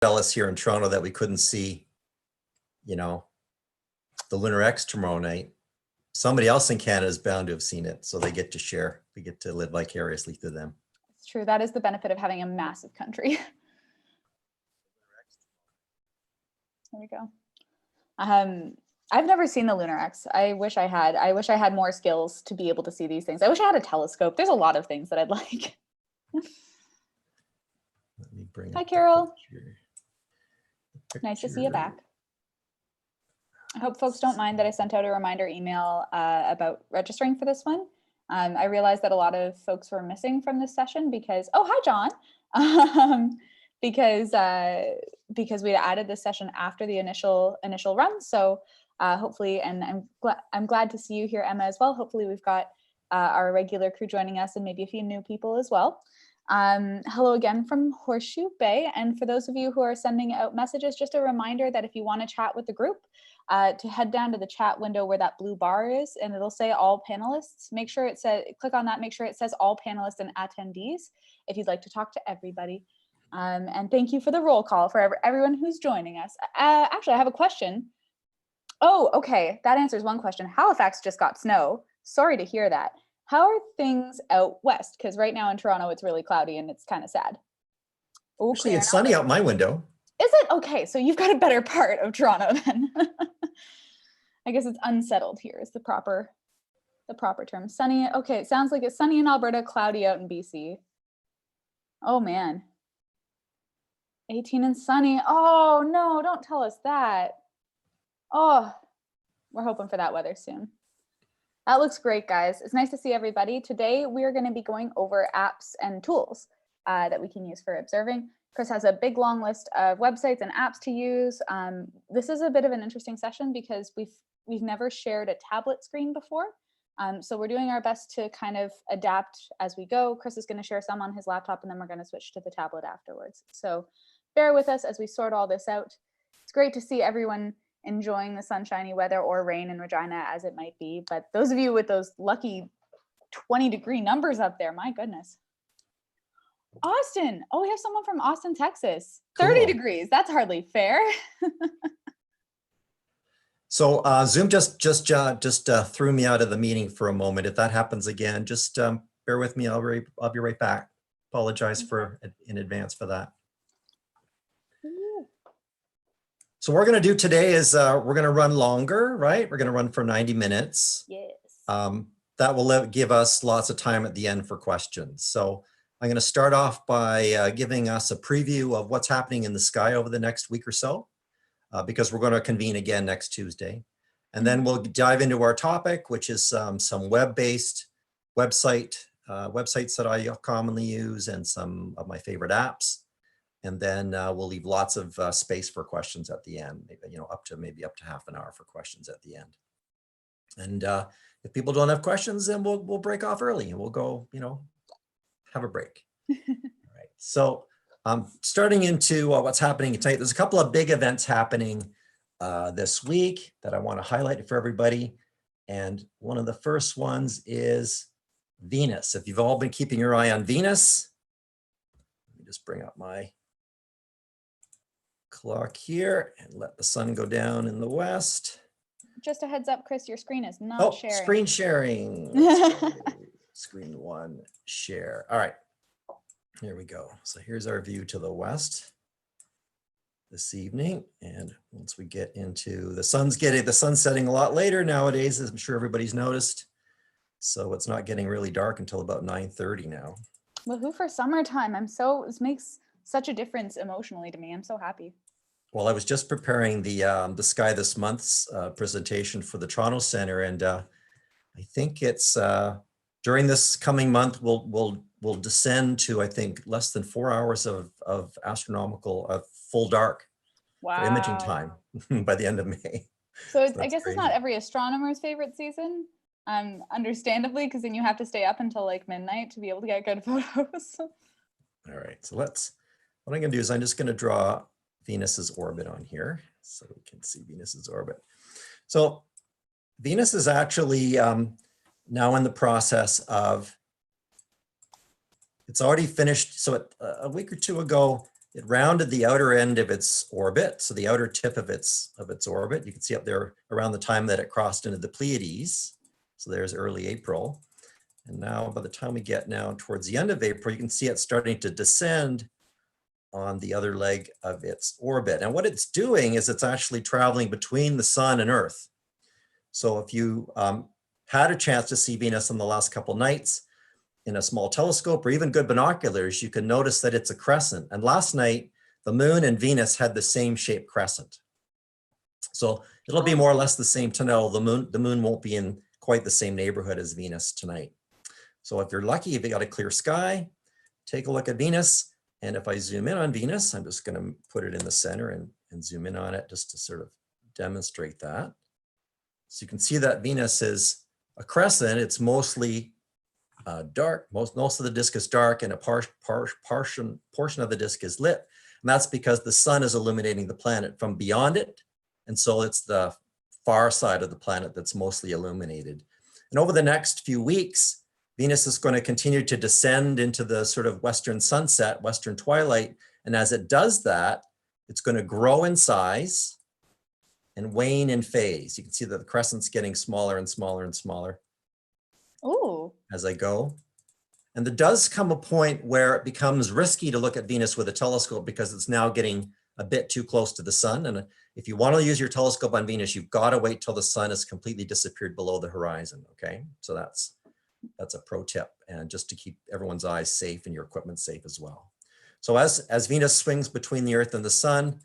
jealous here in Toronto that we couldn't see, you know, the Lunar X tomorrow night. Somebody else in Canada is bound to have seen it, so they get to share. We get to live vicariously through them. It's true. That is the benefit of having a massive country. There we go. I've never seen the Lunar X. I wish I had. I wish I had more skills to be able to see these things. I wish I had a telescope. There's a lot of things that I'd like. Let me bring Hi, up the Carol. picture. Nice to see you back. I hope folks don't mind that I sent out a reminder email about registering for this one. I realized that a lot of folks were missing from this session because, oh, hi, John. Because we added this session after the initial run. So hopefully, and I'm glad to see you here, Emma, as well. Hopefully we've got our regular crew joining us and maybe a few new people as well. Hello again from Horseshoe Bay. And for those of you who are sending out messages, just a reminder that if you want to chat with the group, to head down to the chat window where that blue bar is, and it'll say all panelists. Make sure it says, click on that, make sure it says all panelists and attendees if you'd like to talk to everybody. And thank you for the roll call for everyone who's joining us. Actually, I have a question. Oh, okay, that answers one question. Halifax just got snow. Sorry to hear that. How are things out west? Because right now in Toronto, it's really cloudy and it's kind of sad. Oh, actually, it's sunny out my window. Is it? Okay, so you've got a better part of Toronto then. I guess it's unsettled here is the proper term. Sunny, okay, it sounds like it's sunny in Alberta, cloudy out in BC. Oh man. 18 and sunny. Oh no, don't tell us that. Oh, we're hoping for that weather soon. That looks great, guys. It's nice to see everybody. Today, we're going to be going over apps and tools that we can use for observing. Chris has a big long list of websites and apps to use. This is a bit of an interesting session because we've never shared a tablet screen before. So we're doing our best to kind of adapt as we go. Chris is going to share some on his laptop, and then we're going to switch to the tablet afterwards. So bear with us as we sort all this out. It's great to see everyone enjoying the sunshiny weather or rain in Regina as it might be. But those of you with those lucky 20-degree numbers up there, my goodness. Austin. Oh, we have someone from Austin, Texas. 30 degrees. That's hardly fair. So Zoom just threw me out of the meeting for a moment. If that happens again, just bear with me. I'll be right back. Apologize in advance for that. So what we're going to do today is we're going to run longer, right? We're going to run for 90 minutes. Yes. That will give us lots of time at the end for questions. So I'm going to start off by giving us a preview of what's happening in the sky over the next week or so, because we're going to convene again next Tuesday. And then we'll dive into our topic, which is some web-based websites that I commonly use and some of my favorite apps. And then we'll leave lots of space for questions at the end, maybe, maybe up to half an hour for questions at the end. And if people don't have questions, then we'll break off early and we'll go, have a break. All right. So starting into what's happening tonight, there's a couple of big events happening this week that I want to highlight for everybody. And one of the first ones is Venus. If you've all been keeping your eye on Venus, let me just bring up my clock here and let the sun go down in the west. Just a heads up, Chris, your screen is not sharing. Screen sharing. Screen one, share. All right, here we go. So here's our view to the west this evening. And once we get into the sun's setting a lot later nowadays, as I'm sure everybody's noticed. So it's not getting really dark until about 9:30 now. Woohoo for summertime. This makes such a difference emotionally to me. I'm so happy. Well, I was just preparing the Sky This Month's presentation for the Toronto Center, and I think it's during this coming month we'll descend to, I think, less than 4 hours of astronomical full dark for imaging time by the end of May. So I guess it's not every astronomer's favorite season, understandably, because then you have to stay up until like midnight to be able to get good photos. All right, so what I'm going to do is I'm just going to draw Venus's orbit on here so we can see Venus's orbit. So Venus is actually now in the process of, it's already finished. So a week or two ago, it rounded the outer end of its orbit. So the outer tip of its orbit, you can see up there around the time that it crossed into the Pleiades. So there's early April. And now by the time we get now towards the end of April, you can see it starting to descend on the other leg of its orbit. And what it's doing is it's actually traveling between the sun and Earth. So if you had a chance to see Venus in the last couple nights in a small telescope or even good binoculars, you can notice that it's a crescent. And last night, the moon and Venus had the same shaped crescent. So it'll be more or less the same tonight. The moon won't be in quite the same neighborhood as Venus tonight. So if you're lucky, if you got a clear sky, take a look at Venus. And if I zoom in on Venus, I'm just going to put it in the center and zoom in on it just to sort of demonstrate that. So you can see that Venus is a crescent. It's mostly dark. Most of the disk is dark, and a portion of the disk is lit. And that's because the sun is illuminating the planet from beyond it. And so it's the far side of the planet that's mostly illuminated. And over the next few weeks, Venus is going to continue to descend into the sort of western sunset, western twilight. And as it does that, it's going to grow in size and wane in phase. You can see that the crescent's getting smaller and smaller and smaller. Ooh. As I go. And there does come a point where it becomes risky to look at Venus with a telescope because it's now getting a bit too close to the sun. And if you want to use your telescope on Venus, you've got to wait till the sun has completely disappeared below the horizon. Okay, so that's a pro tip, and just to keep everyone's eyes safe and your equipment safe as well. So as Venus swings between the Earth and the sun,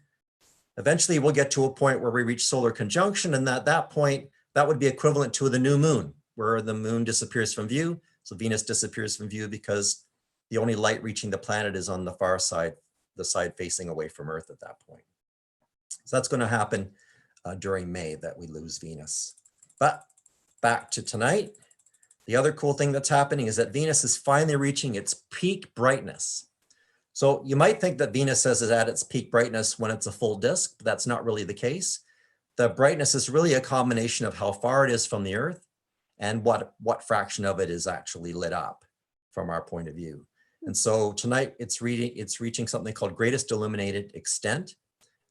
eventually we'll get to a point where we reach solar conjunction, and at that point, that would be equivalent to the new moon, where the moon disappears from view. So Venus disappears from view because the only light reaching the planet is on the far side, the side facing away from Earth at that point. So that's going to happen during May, that we lose Venus. But back to tonight. The other cool thing that's happening is that Venus is finally reaching its peak brightness. So you might think that Venus is at its peak brightness when it's a full disk, but that's not really the case. The brightness is really a combination of how far it is from the Earth and what fraction of it is actually lit up from our point of view. And so tonight it's reaching something called greatest illuminated extent,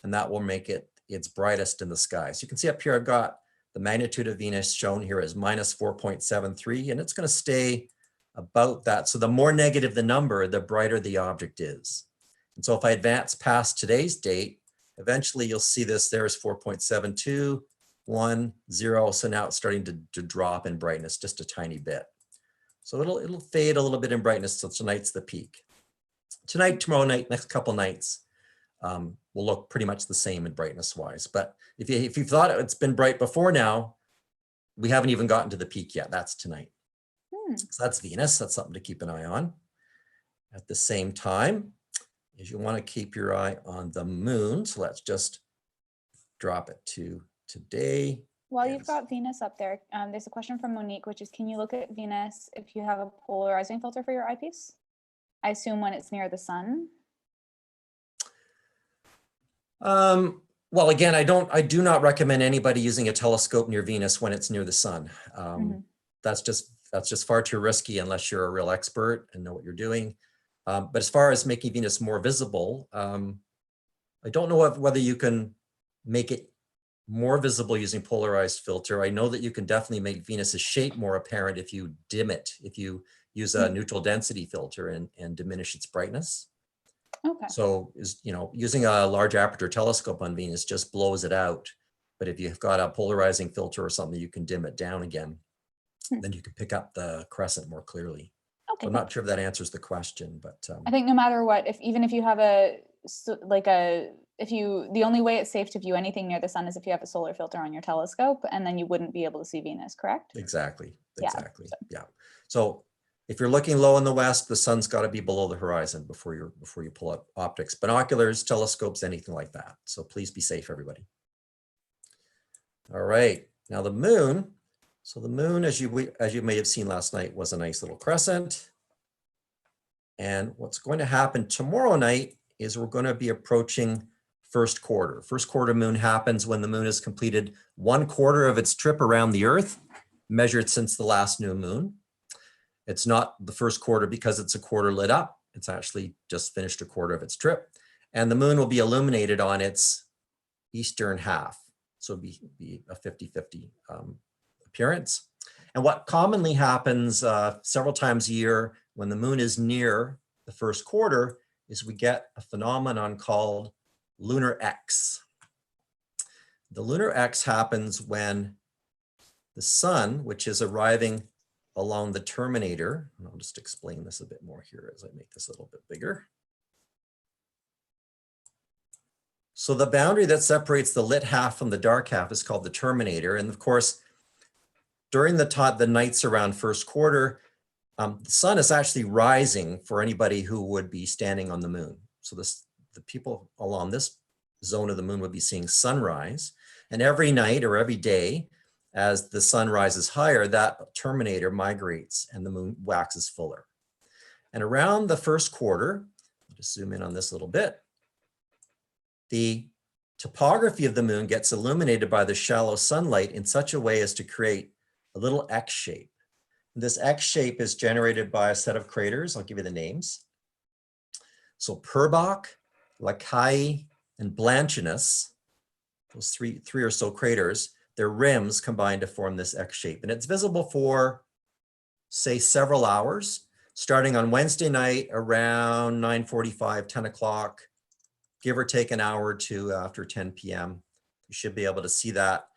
and that will make it its brightest in the sky. So you can see up here, I've got the magnitude of Venus shown here as minus 4.73, and it's going to stay about that. So the more negative the number, the brighter the object is. And so if I advance past today's date, eventually you'll see this, there's 4.72, 1, 0. So now it's starting to drop in brightness just a tiny bit. So it'll fade a little bit in brightness till tonight's the peak. Tonight, tomorrow night, next couple nights will look pretty much the same in brightness wise. But if you thought it's been bright before now, we haven't even gotten to the peak yet. That's tonight. So that's Venus. That's something to keep an eye on. At the same time, is you want to keep your eye on the moon. So let's just drop it to today. While you've got Venus up there, there's a question from Monique, which is, can you look at Venus if you have a polarizing filter for your eyepiece? I assume when it's near the sun. Well, again, I do not recommend anybody using a telescope near Venus when it's near the sun. That's just far too risky unless you're a real expert and know what you're doing. But as far as making Venus more visible, I don't know whether you can make it more visible using polarized filter. I know that you can definitely make Venus's shape more apparent if you dim it, if you use a neutral density filter and diminish its brightness. Okay. So using a large aperture telescope on Venus just blows it out. But if you've got a polarizing filter or something, you can dim it down again. Then you can pick up the crescent more clearly. Okay. So I'm not sure if that answers the question, but I think no matter what, even if you have the only way it's safe to view anything near the sun is if you have a solar filter on your telescope, and then you wouldn't be able to see Venus, correct? Exactly. Yeah. Yeah. So if you're looking low in the west, the sun's got to be below the horizon before you pull up optics, binoculars, telescopes, anything like that. So please be safe, everybody. All right. Now the moon. So the moon, as you may have seen last night, was a nice little crescent. And what's going to happen tomorrow night is we're going to be approaching first quarter. First quarter moon happens when the moon has completed 1/4 of its trip around the Earth, measured since the last new moon. It's not the first quarter because it's a quarter lit up. It's actually just finished 1/4 of its trip. and the moon will be illuminated on its eastern half. So it'll be a 50-50 appearance. And what commonly happens several times a year when the moon is near the first quarter is we get a phenomenon called lunar X. The lunar X happens when the sun, which is arriving along the terminator, and I'll just explain this a bit more here as I make this a little bit bigger. So the boundary that separates the lit half from the dark half is called the terminator. And of course, during the nights around first quarter, the sun is actually rising for anybody who would be standing on the moon. So the people along this zone of the moon would be seeing sunrise. And every night or every day, as the sun rises higher, that terminator migrates and the moon waxes fuller. And around the first quarter, I'll just zoom in on this a little bit, the topography of the moon gets illuminated by the shallow sunlight in such a way as to create a little X shape. This X shape is generated by a set of craters. I'll give you the names. So Purbach, Lacaille, and Blanchinus, those three or so craters, their rims combine to form this X shape. And it's visible for, say, several hours, starting on Wednesday night around 9:45, 10 o'clock, give or take an hour or two after 10 p.m. You should be able to see that.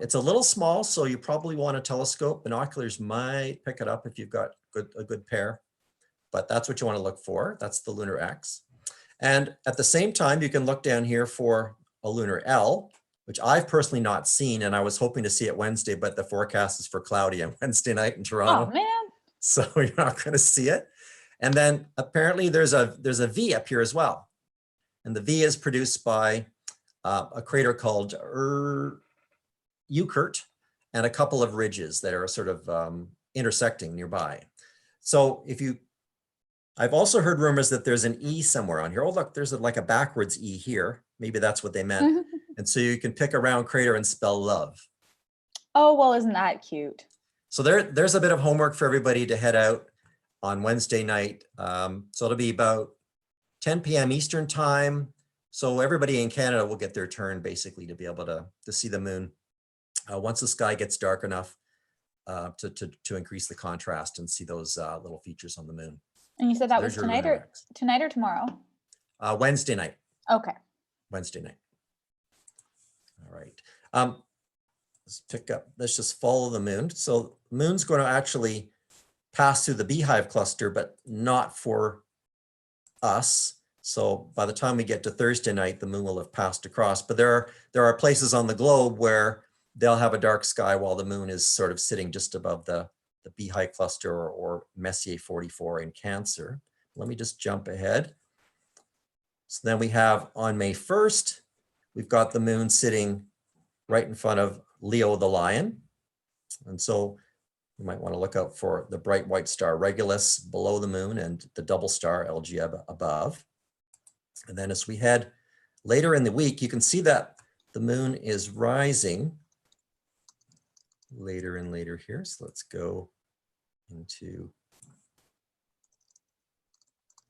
It's a little small, so you probably want a telescope. Binoculars might pick it up if you've got a good pair, but that's what you want to look for. That's the lunar X. And at the same time, you can look down here for a lunar L, which I've personally not seen, and I was hoping to see it Wednesday, but the forecast is for cloudy on Wednesday night in Toronto. Oh man. So you're not going to see it. And then apparently there's a V up here as well. And the V is produced by a crater called Eucert and a couple of ridges that are sort of intersecting nearby. So I've also heard rumors that there's an E somewhere on here. Oh, look, there's like a backwards E here. Maybe that's what they meant. And so you can pick a round crater and spell love. Oh, well, isn't that cute? So there's a bit of homework for everybody to head out on Wednesday night. So it'll be about 10 p.m. Eastern time. So everybody in Canada will get their turn basically to be able to see the moon once the sky gets dark enough to increase the contrast and see those little features on the moon. And you said that was tonight or tomorrow? Wednesday night. Okay. Wednesday night. All right. Let's just follow the moon. So the moon's going to actually pass through the Beehive cluster, but not for us. So by the time we get to Thursday night, the moon will have passed across. But there are places on the globe where they'll have a dark sky while the moon is sort of sitting just above the Beehive cluster or Messier 44 in Cancer. Let me just jump ahead. So then we have on May 1st, we've got the moon sitting right in front of Leo the Lion. And so you might want to look out for the bright white star Regulus below the moon and the double star LG above. And then as we head later in the week, you can see that the moon is rising later and later here. So let's go into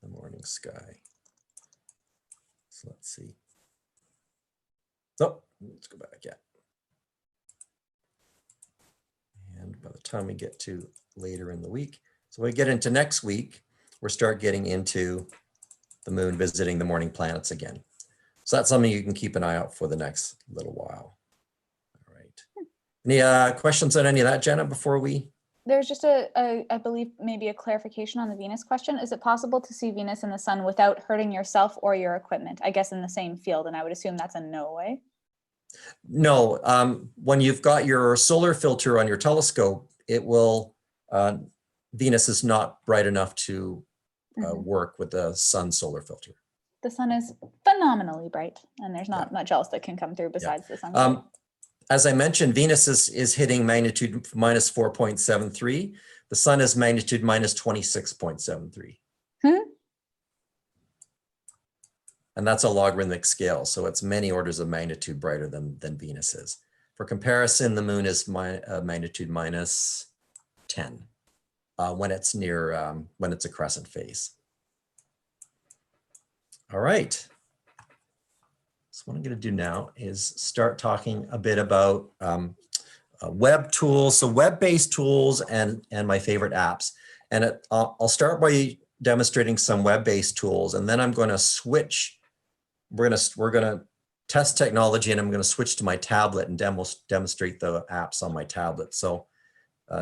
the morning sky. So let's see. So let's go back yet. And by the time we get to later in the week, so when we get into next week, we'll start getting into the moon visiting the morning planets again. So that's something you can keep an eye out for the next little while. All right. Any questions on any of that, Jenna, before we? There's just I believe maybe a clarification on the Venus question. Is it possible to see Venus and the sun without hurting yourself or your equipment? I guess in the same field, and I would assume that's a no way. No, when you've got your solar filter on your telescope, it will, Venus is not bright enough to work with the sun solar filter. The sun is phenomenally bright, and there's not much else that can come through besides the sun. As I mentioned, Venus is hitting magnitude minus 4.73. The sun is magnitude minus 26.73. And that's a logarithmic scale, so it's many orders of magnitude brighter than Venus is. For comparison, the moon is magnitude minus 10 when it's near, when it's a crescent phase. All right. So what I'm going to do now is start talking a bit about web tools, so web-based tools and my favorite apps. And I'll start by demonstrating some web-based tools, and then I'm going to switch. We're going to test technology, and I'm going to switch to my tablet and demonstrate the apps on my tablet. So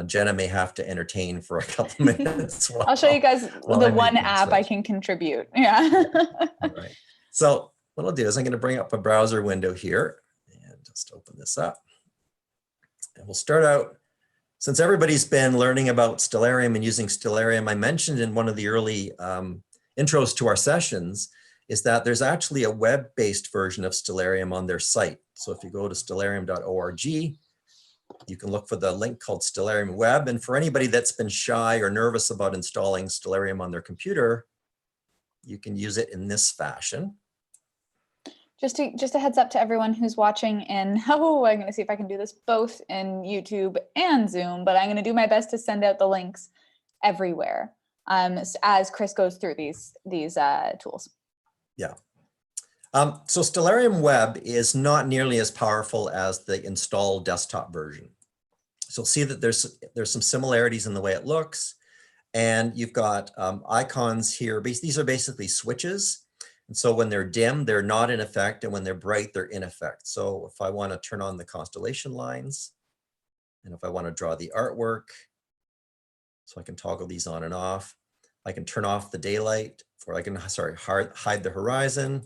Jenna may have to entertain for a couple minutes. I'll show you guys the one app I can contribute. Yeah. All right. So what I'll do is I'm going to bring up a browser window here and just open this up. And we'll start out, since everybody's been learning about Stellarium and using Stellarium, I mentioned in one of the early intros to our sessions is that there's actually a web-based version of Stellarium on their site. So if you go to stellarium.org, you can look for the link called Stellarium Web. And for anybody that's been shy or nervous about installing Stellarium on their computer, you can use it in this fashion. Just a heads up to everyone who's watching in, I'm going to see if I can do this both in YouTube and Zoom, but I'm going to do my best to send out the links everywhere as Chris goes through these tools. Yeah. So Stellarium Web is not nearly as powerful as the installed desktop version. So you'll see that there's some similarities in the way it looks, and you've got icons here. These are basically switches. And so when they're dim, they're not in effect, and when they're bright, they're in effect. So if I want to turn on the constellation lines, and if I want to draw the artwork, so I can toggle these on and off. I can turn off the daylight, or I can, hide the horizon,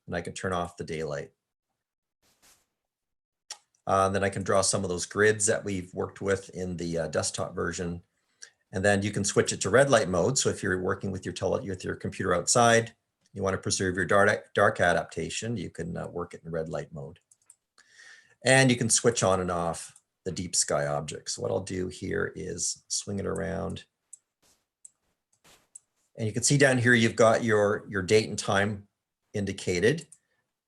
and I can turn off the daylight. Then I can draw some of those grids that we've worked with in the desktop version. And then you can switch it to red light mode. So if you're working with your computer outside, you want to preserve your dark adaptation, you can work it in red light mode. And you can switch on and off the deep sky objects. So what I'll do here is swing it around. And you can see down here, you've got your date and time indicated.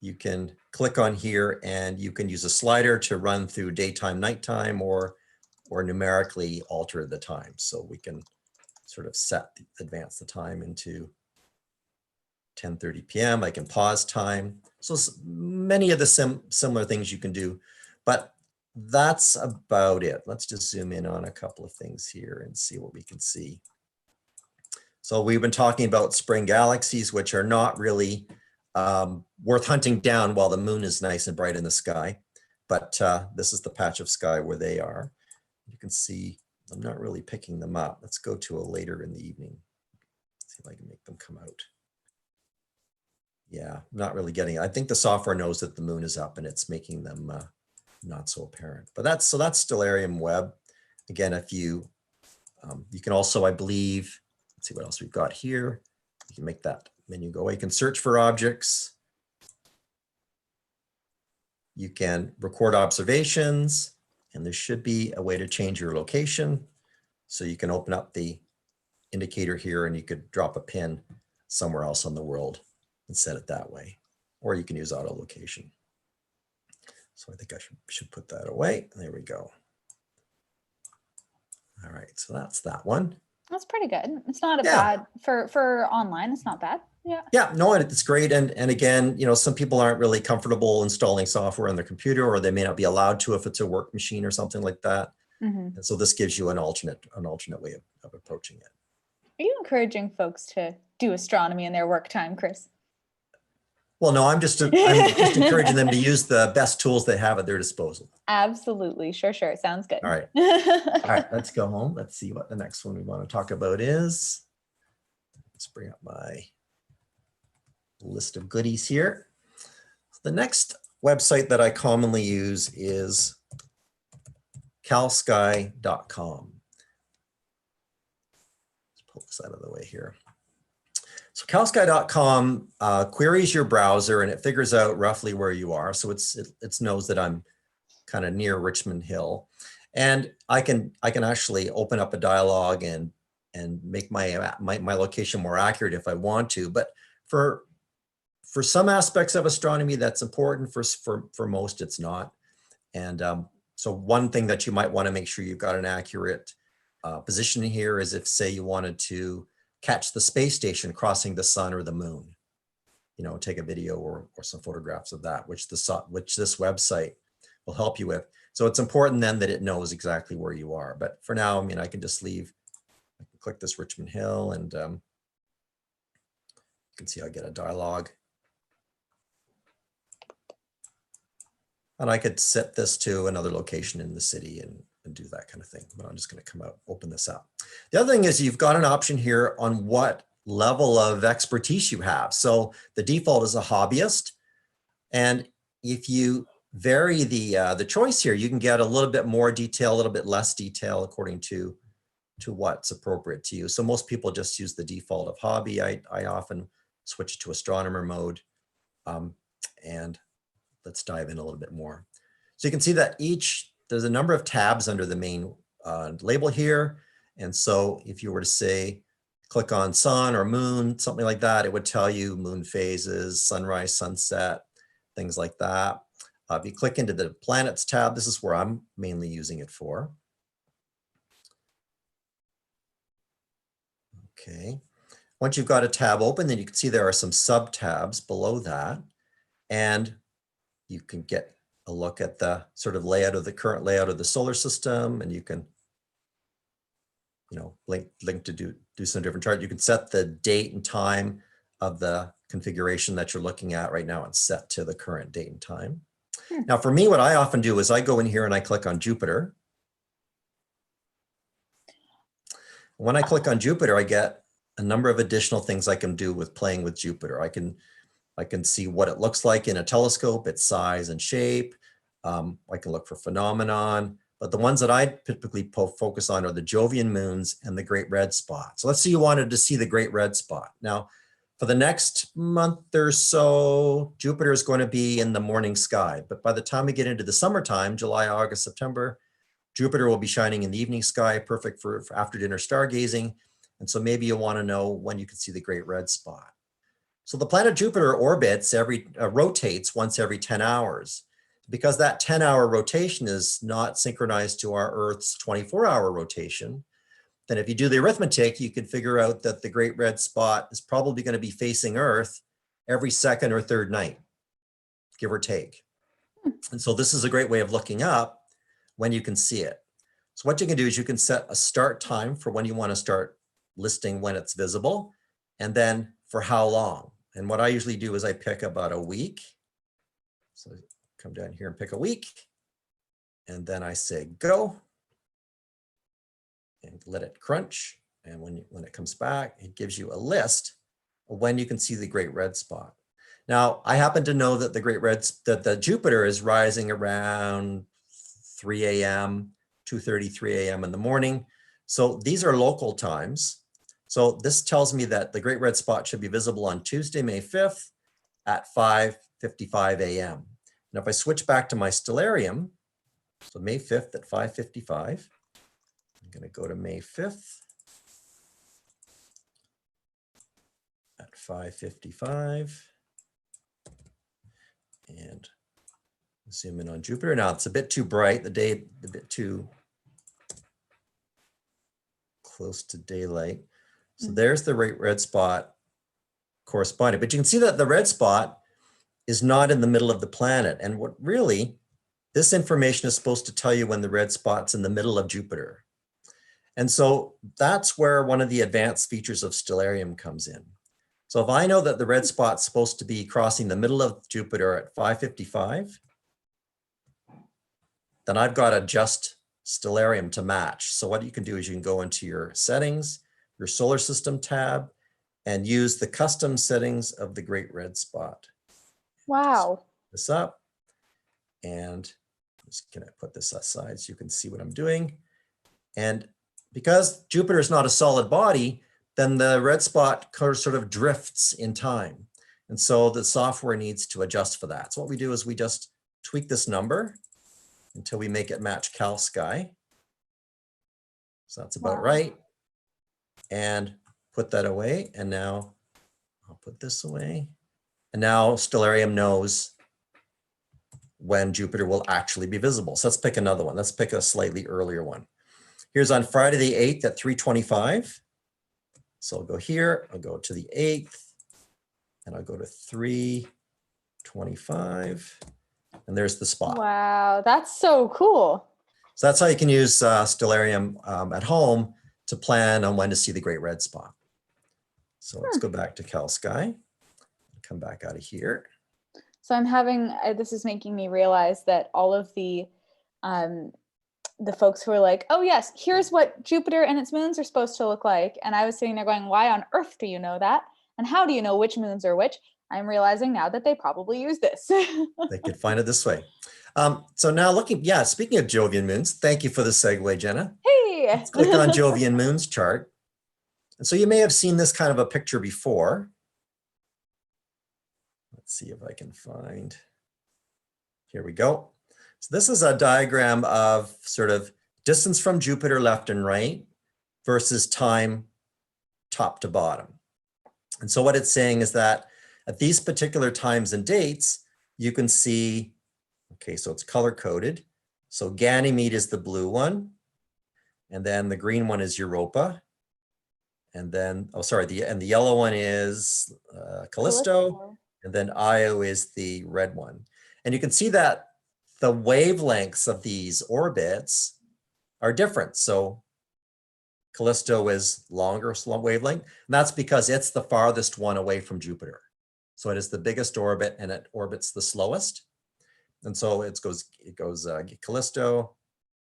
You can click on here and you can use a slider to run through daytime, nighttime, or numerically alter the time. So we can sort of advance the time into 10:30 p.m. I can pause time. So many of the similar things you can do, but that's about it. Let's just zoom in on a couple of things here and see what we can see. So we've been talking about spring galaxies, which are not really worth hunting down while the moon is nice and bright in the sky. But this is the patch of sky where they are. You can see I'm not really picking them up. Let's go to a later in the evening. See if I can make them come out. Yeah, not really getting it. I think the software knows that the moon is up and it's making them not so apparent. But that's Stellarium Web. Again, if you can also, I believe, let's see what else we've got here. You can make that menu go away. You can search for objects. You can record observations, and there should be a way to change your location. So you can open up the indicator here and you could drop a pin somewhere else on the world and set it that way. Or you can use auto location. So I think I should put that away. There we go. All right, so that's that one. That's pretty good. It's not a bad for online. It's not bad. Yeah. Yeah, no, it's great. And again, some people aren't really comfortable installing software on their computer, or they may not be allowed to if it's a work machine or something like that. Mm-hmm. And so this gives you an alternate way of approaching it. Are you encouraging folks to do astronomy in their work time, Chris? Well, no, I'm just encouraging them to use the best tools they have at their disposal. Absolutely. Sure. Sounds good. All right. All right, let's go home. Let's see what the next one we want to talk about is. Let's bring up my list of goodies here. The next website that I commonly use is calsky.com. Let's pull this out of the way here. So calsky.com queries your browser and it figures out roughly where you are. So it knows that I'm kind of near Richmond Hill, and I can actually open up a dialog and make my location more accurate if I want to. But for some aspects of astronomy, that's important. For most, it's not. And so one thing that you might want to make sure you've got an accurate position here is if, say, you wanted to catch the space station crossing the sun or the moon. you know, take a video or some photographs of that, which this website will help you with. So it's important then that it knows exactly where you are. But for now, I mean, I can just leave, I can click this Richmond Hill, and you can see I get a dialogue. And I could set this to another location in the city and do that kind of thing. But I'm just going to come out, open this up. The other thing is you've got an option here on what level of expertise you have. So the default is a hobbyist. And if you vary the choice here, you can get a little bit more detail, a little bit less detail according to what's appropriate to you. So most people just use the default of hobby. I often switch to astronomer mode. And let's dive in a little bit more. So you can see that there's a number of tabs under the main label here. And so if you were to say, click on sun or moon, something like that, it would tell you moon phases, sunrise, sunset, things like that. If you click into the planets tab, this is where I'm mainly using it for. Okay. Once you've got a tab open, then you can see there are some sub tabs below that. And you can get a look at the sort of layout of the current layout of the solar system, and you can, you know, link to do some different chart. You can set the date and time of the configuration that you're looking at. Right now it's set to the current date and time. Now for me, what I often do is I go in here and I click on Jupiter. When I click on Jupiter, I get a number of additional things I can do with playing with Jupiter. I can see what it looks like in a telescope, its size and shape. I can look for phenomenon, but the ones that I typically focus on are the Jovian moons and the Great Red Spot. So let's say you wanted to see the Great Red Spot. Now, for the next month or so, Jupiter is going to be in the morning sky. But by the time we get into the summertime, July, August, September, Jupiter will be shining in the evening sky, perfect for after dinner stargazing. And so maybe you want to know when you can see the Great Red Spot. So the planet Jupiter orbits rotates once every 10 hours. Because that 10-hour rotation is not synchronized to our Earth's 24-hour rotation, then if you do the arithmetic, you could figure out that the Great Red Spot is probably going to be facing Earth every second or third night, give or take. And so this is a great way of looking up when you can see it. So what you can do is you can set a start time for when you want to start listing when it's visible, and then for how long. And what I usually do is I pick about a week. So come down here and pick a week, and then I say go, and let it crunch. And when it comes back, it gives you a list of when you can see the Great Red Spot. Now, I happen to know that the Jupiter is rising around 3 a.m., 2:30, 3 a.m. in the morning. So these are local times. So this tells me that the Great Red Spot should be visible on Tuesday, May 5th at 5:55 a.m. Now, if I switch back to my Stellarium, so May 5th at 5:55, I'm going to go to May 5th at 5:55 and zoom in on Jupiter. Now, it's a bit too bright, the day, a bit too close to daylight. So there's the red spot corresponding, but you can see that the red spot is not in the middle of the planet. And what really, this information is supposed to tell you when the red spot's in the middle of Jupiter. And so that's where one of the advanced features of Stellarium comes in. So if I know that the red spot's supposed to be crossing the middle of Jupiter at 5:55, then I've got to adjust Stellarium to match. So what you can do is you can go into your settings, your solar system tab, and use the custom settings of the Great Red Spot. Wow. This up, and I'm just going to put this aside so you can see what I'm doing. And because Jupiter is not a solid body, then the red spot sort of drifts in time. And so the software needs to adjust for that. So what we do is we just tweak this number until we make it match Calsky. So that's about right. And put that away. And now I'll put this away. And now Stellarium knows when Jupiter will actually be visible. So let's pick another one. Let's pick a slightly earlier one. Here's on Friday the 8th at 3:25. So I'll go here, I'll go to the 8th, and I'll go to 325, and there's the spot. Wow, that's so cool. So that's how you can use Stellarium at home to plan on when to see the great red spot. So let's go back to Calsky, come back out of here. So I'm having, this is making me realize that all of the folks who are like, oh yes, here's what Jupiter and its moons are supposed to look like. And I was sitting there going, why on earth do you know that? And how do you know which moons are which? I'm realizing now that they probably use this. They could find it this way. So now looking, speaking of Jovian moons, thank you for the segue, Jenna. Hey! Let's click on Jovian moons chart. And so you may have seen this kind of a picture before. Let's see if I can find, here we go. So this is a diagram of sort of distance from Jupiter left and right versus time top to bottom. And so what it's saying is that at these particular times and dates, you can see, okay, so it's color coded. So Ganymede is the blue one. And then the green one is Europa. And then, and the yellow one is Callisto. And then Io is the red one. And you can see that the wavelengths of these orbits are different. So Callisto is longer wavelength, and that's because it's the farthest one away from Jupiter. So it is the biggest orbit and it orbits the slowest. And so it goes Callisto,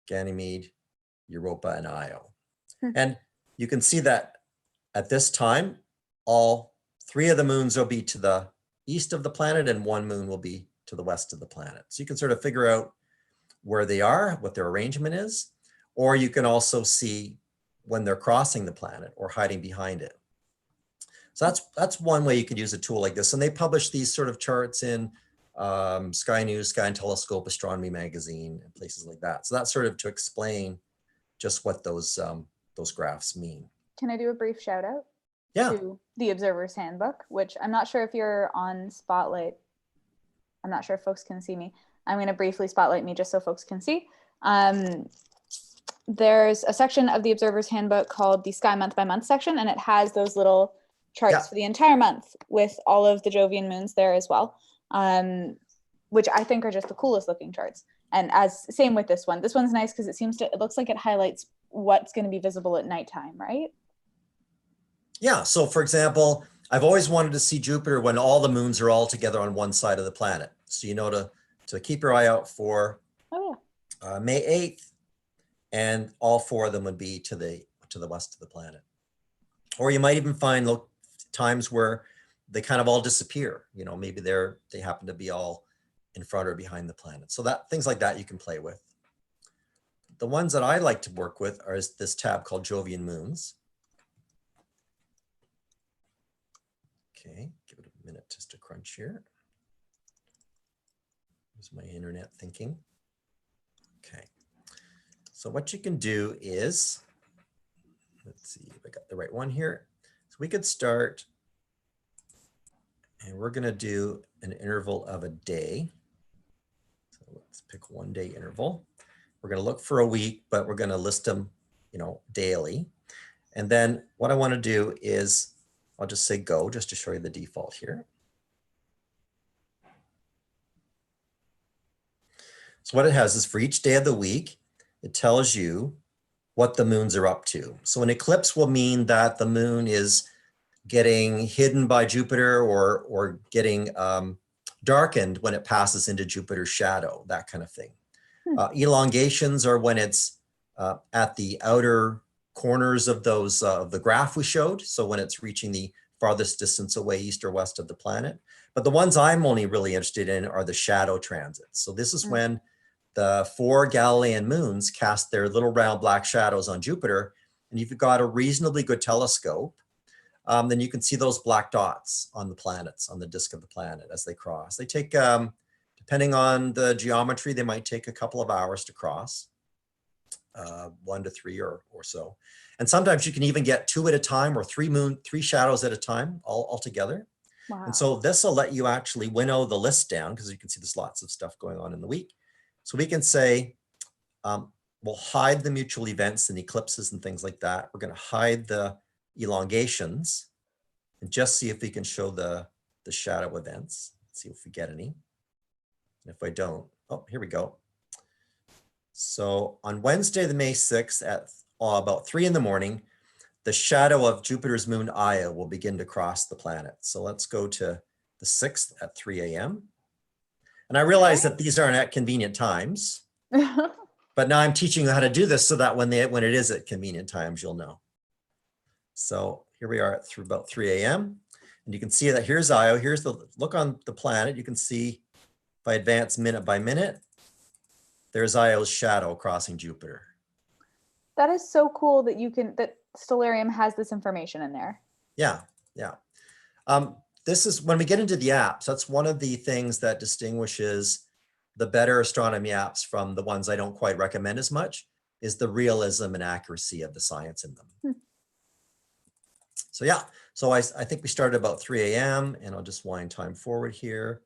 Ganymede, Europa, and Io. And you can see that at this time, all three of the moons will be to the east of the planet and one moon will be to the west of the planet. So you can sort of figure out where they are, what their arrangement is, or you can also see when they're crossing the planet or hiding behind it. So that's one way you could use a tool like this. And they publish these sort of charts in Sky News, Sky and Telescope, Astronomy Magazine, and places like that. So that's sort of to explain just what those graphs mean. Can I do a brief shout out? Yeah. To the Observer's Handbook, which I'm not sure if you're on Spotlight. I'm not sure if folks can see me. I'm going to briefly spotlight me just so folks can see. There's a section of the Observer's Handbook called the Sky Month by Month section, and it has those little charts for the entire month with all of the Jovian moons there as well, which I think are just the coolest looking charts. And same with this one. This one's nice because it looks like it highlights what's going to be visible at nighttime, right? Yeah, so for example, I've always wanted to see Jupiter when all the moons are all together on one side of the planet. So you know to keep your eye out for May 8th, and all four of them would be to the west of the planet. Or you might even find times where they kind of all disappear. You know, maybe they happen to be all in front or behind the planet. So things like that you can play with. The ones that I like to work with are this tab called Jovian Moons. Okay, give it a minute just to crunch here. Here's my internet thinking. Okay, so what you can do is, let's see if I got the right one here. So we could start, and we're gonna do an interval of a day. So let's pick 1 day interval. We're gonna look for a week, but we're gonna list them, daily. And then what I wanna do is, I'll just say go, just to show you the default here. So what it has is for each day of the week, it tells you what the moons are up to. So an eclipse will mean that the moon is getting hidden by Jupiter or getting darkened when it passes into Jupiter's shadow, that kind of thing. Elongations are when it's at the outer corners of those of the graph we showed. So when it's reaching the farthest distance away, east or west of the planet. But the ones I'm only really interested in are the shadow transits. So this is when the 4 Galilean moons cast their little round black shadows on Jupiter. And if you've got a reasonably good telescope, then you can see those black dots on the planets, on the disk of the planet as they cross. They take, depending on the geometry, they might take a couple of hours to cross. 1 to 3 or so. And sometimes you can even get 2 at a time or 3 shadows at a time all together. Wow. And so this will let you actually winnow the list down because you can see there's lots of stuff going on in the week. So we can say, we'll hide the mutual events and eclipses and things like that. We're going to hide the elongations and just see if we can show the the shadow events. Let's see if we get any. And if I don't, oh, here we go. So on Wednesday, the May 6th at about 3 in the morning, the shadow of Jupiter's moon Io will begin to cross the planet. So let's go to the 6th at 3 a.m. And I realize that these aren't at convenient times, but now I'm teaching you how to do this so that when it is at convenient times, you'll know. So here we are at about 3 a.m. And you can see that here's Io. Here's the look on the planet. You can see if I advance minute by minute, there's Io's shadow crossing Jupiter. That is so cool that that Stellarium has this information in there. Yeah, yeah. This is when we get into the apps, that's one of the things that distinguishes the better astronomy apps from the ones I don't quite recommend as much, is the realism and accuracy of the science in them. So yeah, so I think we started about 3 a.m. and I'll just wind time forward here.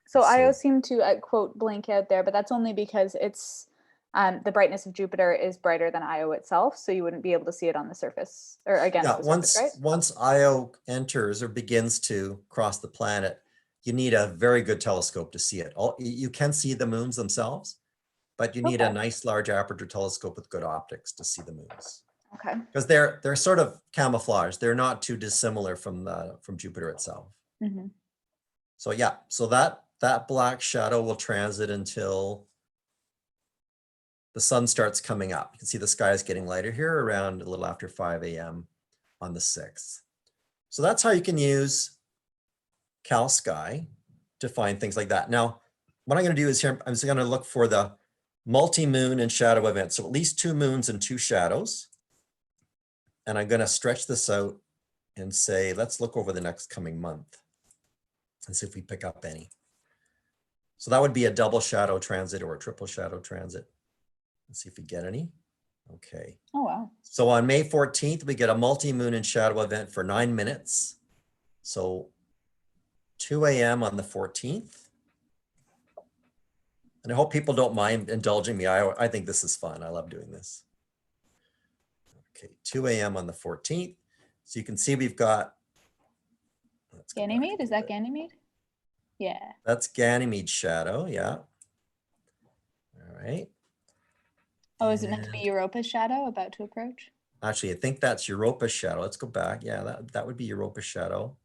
So Io seemed to quote blink out there, but that's only because it's the brightness of Jupiter is brighter than Io itself, so you wouldn't be able to see it on the surface or against the surface, right? Once Io enters or begins to cross the planet, you need a very good telescope to see it. You can see the moons themselves, but you need a nice large aperture telescope with good optics to see the moons. Okay. Because they're sort of camouflaged. They're not too dissimilar from Jupiter itself. Mm-hmm. So yeah, so that black shadow will transit until the sun starts coming up. You can see the sky is getting lighter here around a little after 5 a.m. on the 6th. So that's how you can use Calsky to find things like that. Now, what I'm going to do is here, I'm just going to look for the multi-moon and shadow events. So at least 2 moons and 2 shadows. And I'm going to stretch this out and say, let's look over the next coming month and see if we pick up any. So that would be a double shadow transit or a triple shadow transit. Let's see if we get any. Okay. Oh, wow. So on May 14th, we get a multi-moon and shadow event for 9 minutes. So 2 a.m. on the 14th. And I hope people don't mind indulging me. I think this is fun. I love doing this. Okay, 2 a.m. on the 14th. So you can see we've got. Ganymede? Is that Ganymede? Yeah. That's Ganymede's shadow. Yeah. All right. Oh, is it meant to be Europa's shadow about to approach? Actually, I think that's Europa's shadow. Let's go back. Yeah, that would be Europa's shadow.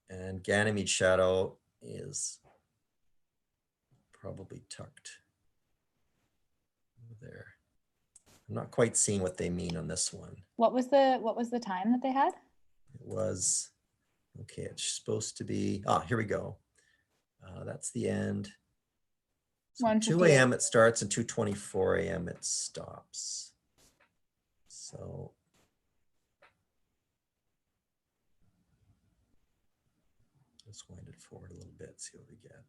And Ganymede's shadow is probably tucked there. I'm not quite seeing what they mean on this one. What was the time that they had? It was, okay, it's supposed to be, here we go. That's the end. So 2 a.m. it starts and 2:24 a.m. it stops. So let's wind it forward a little bit, see what we get.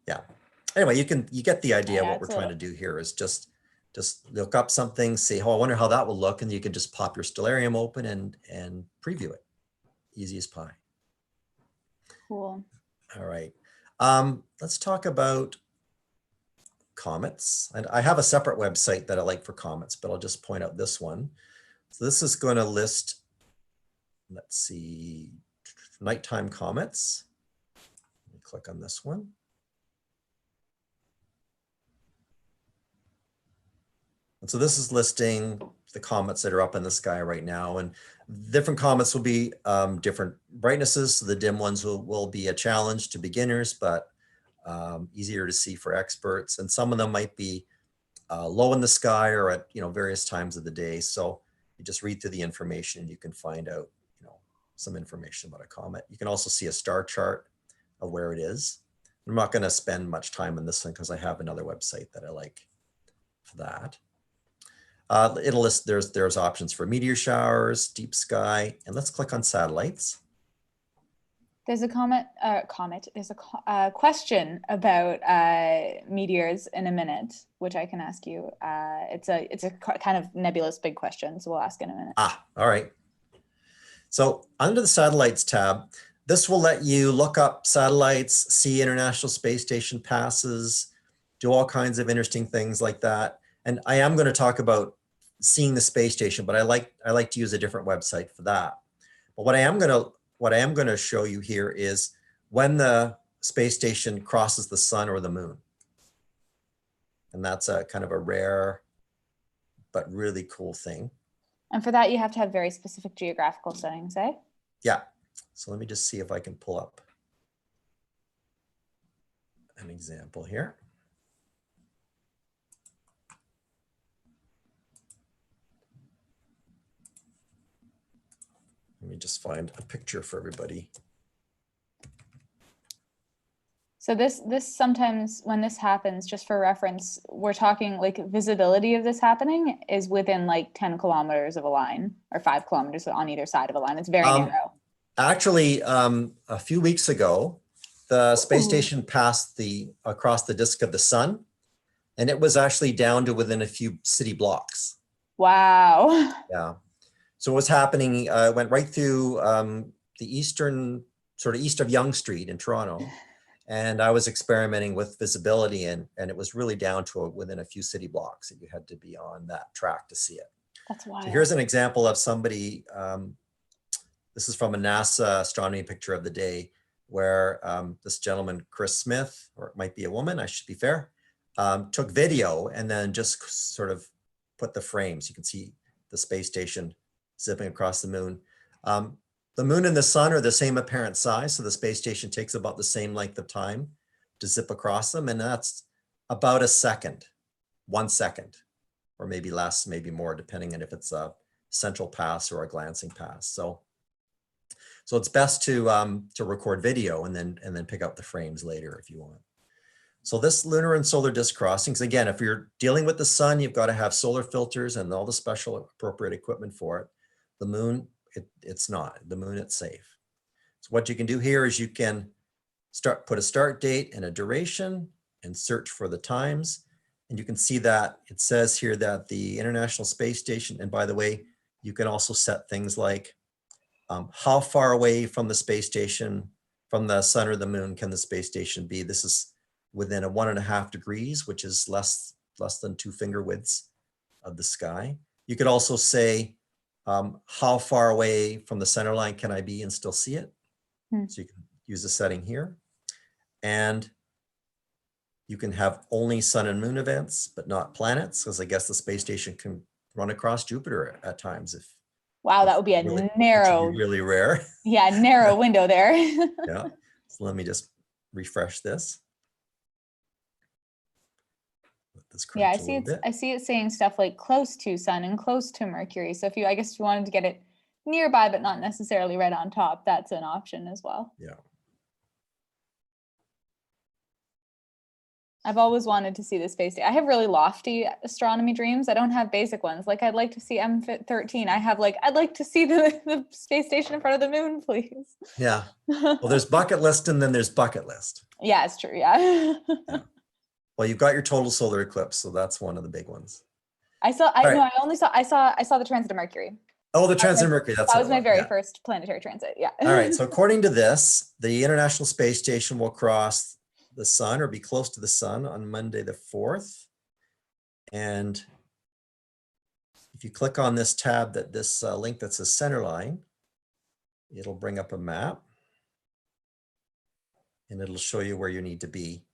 Yeah. Anyway, you get the idea. What we're trying to do here is just look up something, say, oh, I wonder how that will look, and you can just pop your Stellarium open and preview it. Easy as pie. Cool. All right. Let's talk about comets. And I have a separate website that I like for comets, but I'll just point out this one. So this is going to list, let's see, nighttime comets. Let me click on this one. And so this is listing the comets that are up in the sky right now, and different comets will be different brightnesses. So the dim ones will be a challenge to beginners, but easier to see for experts. And some of them might be low in the sky or at various times of the day. So you just read through the information and you can find out some information about a comet. You can also see a star chart of where it is. I'm not going to spend much time on this one because I have another website that I like for that. It'll list, there's options for meteor showers, deep sky, and let's click on satellites. There's a there's a question about meteors in a minute, which I can ask you. It's a kind of nebulous big question, so we'll ask in a minute. All right. So under the satellites tab, this will let you look up satellites, see International Space Station passes, do all kinds of interesting things like that. And I am going to talk about seeing the space station, but I like to use a different website for that. But what I am going to show you here is when the space station crosses the sun or the moon. And that's a kind of a rare but really cool thing. And for that, you have to have very specific geographical settings, eh? Yeah. So let me just see if I can pull up an example here. Let me just find a picture for everybody. So this sometimes when this happens, just for reference, we're talking like visibility of this happening is within like 10 kilometers of a line or 5 kilometers on either side of a line. It's very narrow. Actually, a few weeks ago, the space station passed across the disk of the sun, and it was actually down to within a few city blocks. Wow. Yeah. So what's happening, went right through the eastern, sort of east of Yonge Street in Toronto. And I was experimenting with visibility, and it was really down to within a few city blocks that you had to be on that track to see it. That's wild. So here's an example of somebody, this is from a NASA astronomy picture of the day, where this gentleman, Chris Smith, or it might be a woman, I should be fair, took video and then just sort of put the frames. You can see the space station zipping across the moon. The moon and the sun are the same apparent size, so the space station takes about the same length of time to zip across them, and that's about a second, 1 second, or maybe less, maybe more, depending on if it's a central pass or a glancing pass. So it's best to record video and then pick up the frames later if you want. So this lunar and solar disk crossings, again, if you're dealing with the sun, you've got to have solar filters and all the special appropriate equipment for it. The moon, it's not. The moon, it's safe. So what you can do here is you can put a start date and a duration and search for the times. And you can see that it says here that the International Space Station, and by the way, you can also set things like how far away from the space station, from the sun or the moon can the space station be? This is within a 1.5 degrees, which is less than 2 finger widths of the sky. You could also say, how far away from the center line can I be and still see it? So you can use the setting here. And you can have only sun and moon events, but not planets, because I guess the space station can run across Jupiter at times. Wow, that would be a narrow, would be really rare. Yeah, narrow window there. Yeah. So let me just refresh this. Yeah, I see it saying stuff like close to sun and close to Mercury. So I guess if you wanted to get it nearby, but not necessarily right on top, that's an option as well. Yeah. I've always wanted to see the space station. I have really lofty astronomy dreams. I don't have basic ones. Like I'd like to see M13. I'd like to see the space station in front of the moon, please. Yeah. Well, there's bucket list and then there's bucket list. Yeah, it's true. Yeah. Yeah. Well, you've got your total solar eclipse, so that's one of the big ones. I saw the transit of Mercury. Oh, the transit of Mercury. That was my very first planetary transit. Yeah. All right. So according to this, the International Space Station will cross the sun or be close to the sun on Monday the 4th. And if you click on this tab, this link that says center line, it'll bring up a map and it'll show you where you need to be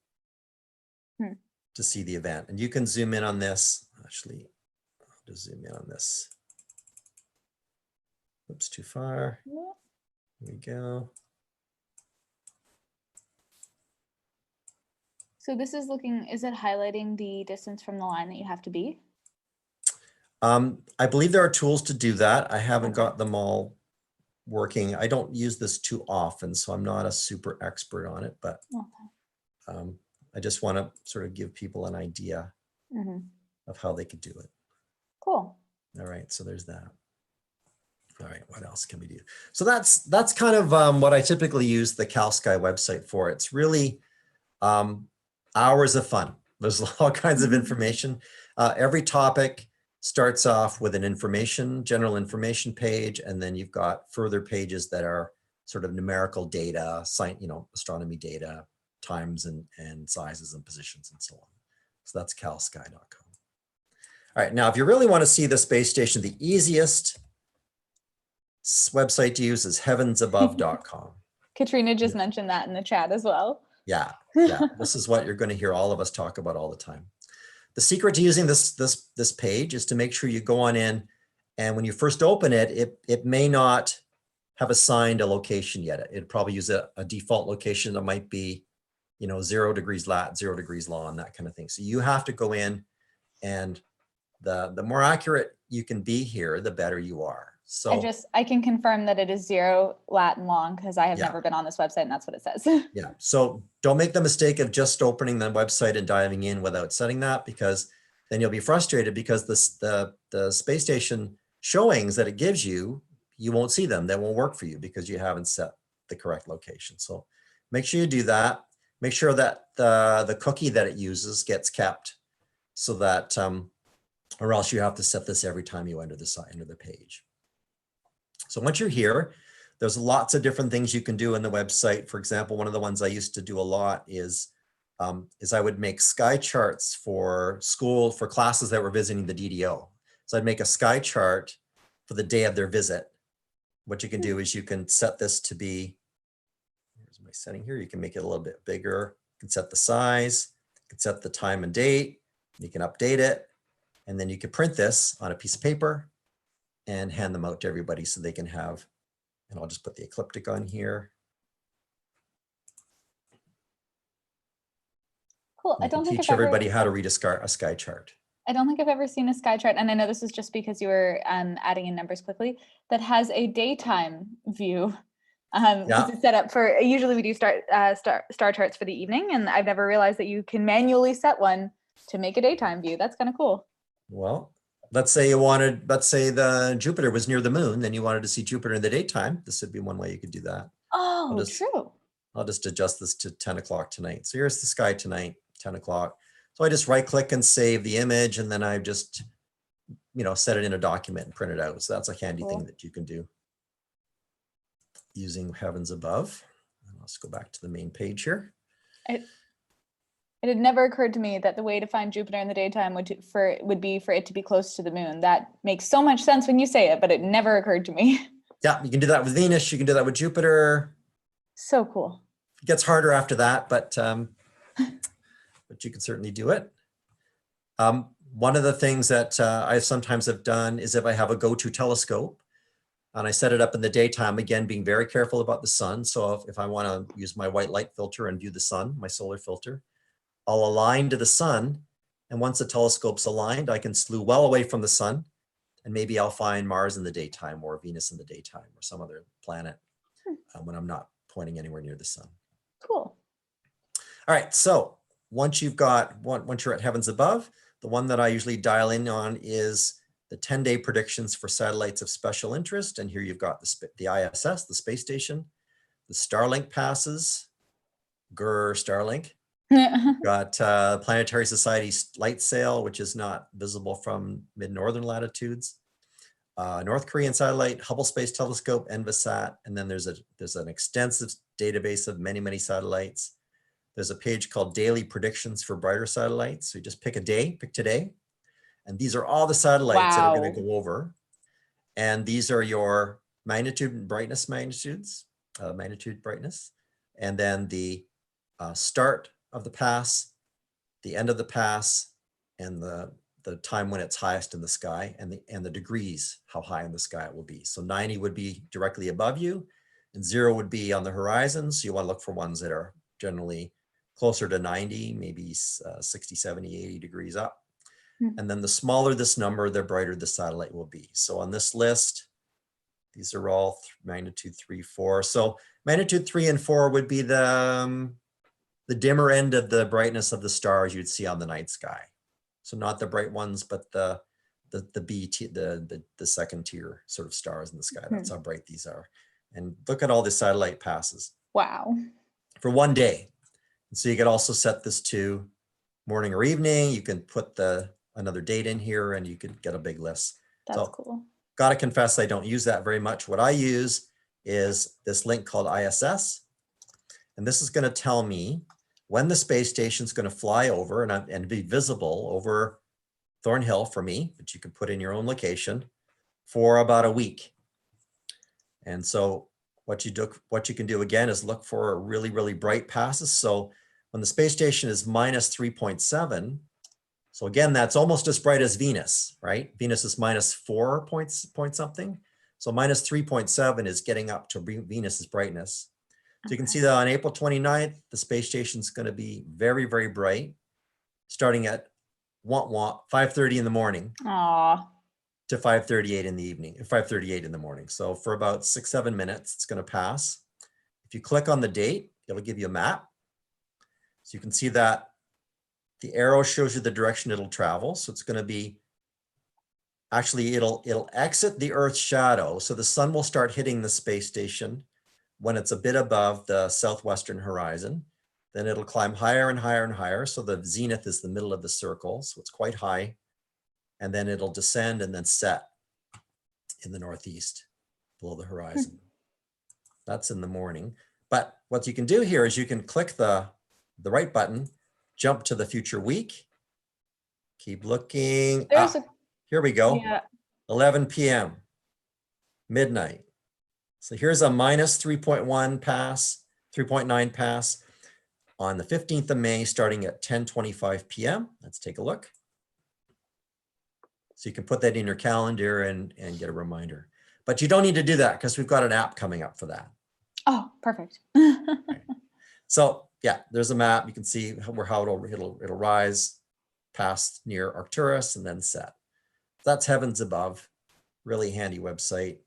to see the event. And you can zoom in on this. Actually, I'll just zoom in on this. Oops, too far. Here we go. So this is is it highlighting the distance from the line that you have to be? I believe there are tools to do that. I haven't got them all working. I don't use this too often, so I'm not a super expert on it, but I just want to sort of give people an idea of how they could do it. Cool. All right, so there's that. All right, what else can we do? So that's kind of what I typically use the Calsky website for. It's really hours of fun. There's all kinds of information. Every topic starts off with an general information page, and then you've got further pages that are sort of numerical data, astronomy data, times and sizes and positions and so on. So that's calsky.com. All right, now if you really want to see the space station, the easiest website to use is heavensabove.com. Katrina just mentioned that in the chat as well. Yeah, this is what you're going to hear all of us talk about all the time. The secret to using this page is to make sure you go on in, and when you first open it, it may not have assigned a location yet. It'd probably use a default location that might be, 0 degrees lat, 0 degrees lon, that kind of thing. So you have to go in, and the more accurate you can be here, the better you are. So I can confirm that it is 0 lat and long because I have never been on this website and that's what it says. Yeah, so don't make the mistake of just opening the website and diving in without setting that, because then you'll be frustrated because the space station showings that it gives you, you won't see them. They won't work for you because you haven't set the correct location. So make sure you do that. Make sure that the cookie that it uses gets kept, so that, or else you have to set this every time you enter the page. So once you're here, there's lots of different things you can do in the website. For example, one of the ones I used to do a lot is I would make sky charts for classes that were visiting the DDO. So I'd make a sky chart for the day of their visit. What you can do is you can set this to be, here's my setting here. You can make it a little bit bigger. You can set the size, you can set the time and date, you can update it, and then you can print this on a piece of paper and hand them out to everybody so they can have, and I'll just put the ecliptic on here. Cool. I don't think teach everybody how to read a sky chart. I don't think I've ever seen a sky chart, and I know this is just because you were adding in numbers quickly, that has a daytime view. It's set up for, usually we do star charts for the evening, and I've never realized that you can manually set one to make a daytime view. That's kind of cool. Well, let's say the Jupiter was near the moon, then you wanted to see Jupiter in the daytime. This would be one way you could do that. Oh, true. I'll just adjust this to 10 o'clock tonight. So here's the sky tonight, 10 o'clock. So I just right click and save the image, and then I just, set it in a document and print it out. So that's a handy thing that you can do using Heavens Above. And let's go back to the main page here. It had never occurred to me that the way to find Jupiter in the daytime would be for it to be close to the moon. That makes so much sense when you say it, but it never occurred to me. Yeah, you can do that with Venus. You can do that with Jupiter. So cool. It gets harder after that, but you can certainly do it. One of the things that I sometimes have done is if I have a go-to telescope and I set it up in the daytime, again, being very careful about the sun. So if I want to use my white light filter and view the sun, my solar filter, I'll align to the sun. And once the telescope's aligned, I can slew well away from the sun, and maybe I'll find Mars in the daytime or Venus in the daytime or some other planet when I'm not pointing anywhere near the sun. Cool. All right, so once you're at Heavens Above, the one that I usually dial in on is the 10-day predictions for satellites of special interest. And here you've got the ISS, the space station, the Starlink passes, Starlink. Got Planetary Society light sail, which is not visible from mid-northern latitudes. North Korean satellite, Hubble Space Telescope, ENVISAT, and then there's an extensive database of many satellites. There's a page called Daily Predictions for Brighter Satellites. So you just pick a day, pick today, and these are all the satellites that are going to go over. And these are your magnitude and brightness magnitude brightness, and then the start of the pass, the end of the pass, and the time when it's highest in the sky, and the degrees, how high in the sky it will be. So 90 would be directly above you, and 0 would be on the horizon. So you want to look for ones that are generally closer to 90, maybe 60, 70, 80 degrees up. And then the smaller this number, the brighter the satellite will be. So on this list, these are all magnitude 3, 4. So magnitude 3 and 4 would be the dimmer end of the brightness of the stars you'd see on the night sky. So not the bright ones, but the second tier sort of stars in the sky. That's how bright these are. And look at all the satellite passes. Wow. For one day. And so you could also set this to morning or evening. You can put another date in here, and you could get a big list. That's cool. Got to confess, I don't use that very much. What I use is this link called ISS. And this is going to tell me when the space station is going to fly over and be visible over Thornhill for me, but you can put in your own location for about a week. And so what you can do again is look for really, really bright passes. So when the space station is minus 3.7, so again, that's almost as bright as Venus, right? Venus is minus 4 point something. So minus 3.7 is getting up to Venus's brightness. So you can see that on April 29th, the space station's going to be very, very bright, starting at 5:30 in the morning. Aww. To 5:38 in the evening, 5:38 in the morning. So for about 6-7 minutes, it's going to pass. If you click on the date, it'll give you a map. So you can see that the arrow shows you the direction it'll travel. So it's going to be, actually it'll exit the Earth's shadow. So the sun will start hitting the space station when it's a bit above the southwestern horizon. Then it'll climb higher and higher and higher. So the zenith is the middle of the circle. So it's quite high. And then it'll descend and then set in the northeast below the horizon. That's in the morning. But what you can do here is you can click the right button, jump to the future week, keep looking. Here we go. Yeah. 11 p.m., midnight. So here's a minus 3.1 pass, 3.9 pass on the 15th of May, starting at 10:25 p.m. Let's take a look. So you can put that in your calendar and get a reminder. But you don't need to do that because we've got an app coming up for that. Oh, perfect. Right. So yeah, there's a map. You can see how it'll rise past near Arcturus and then set. That's Heavens Above. Really handy website.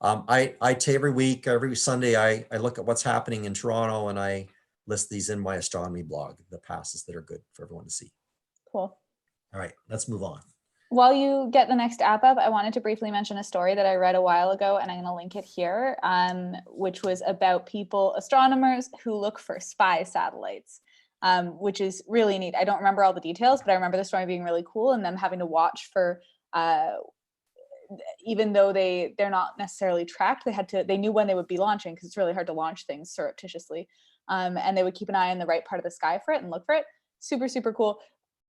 Every week, every Sunday, I look at what's happening in Toronto and I list these in my astronomy blog, the passes that are good for everyone to see. Cool. All right, let's move on. While you get the next app up, I wanted to briefly mention a story that I read a while ago, and I'm going to link it here, which was about astronomers who look for spy satellites, which is really neat. I don't remember all the details, but I remember the story being really cool and them having to watch for, even though they're not necessarily tracked, they knew when they would be launching because it's really hard to launch things surreptitiously. And they would keep an eye on the right part of the sky for it and look for it. Super, super cool.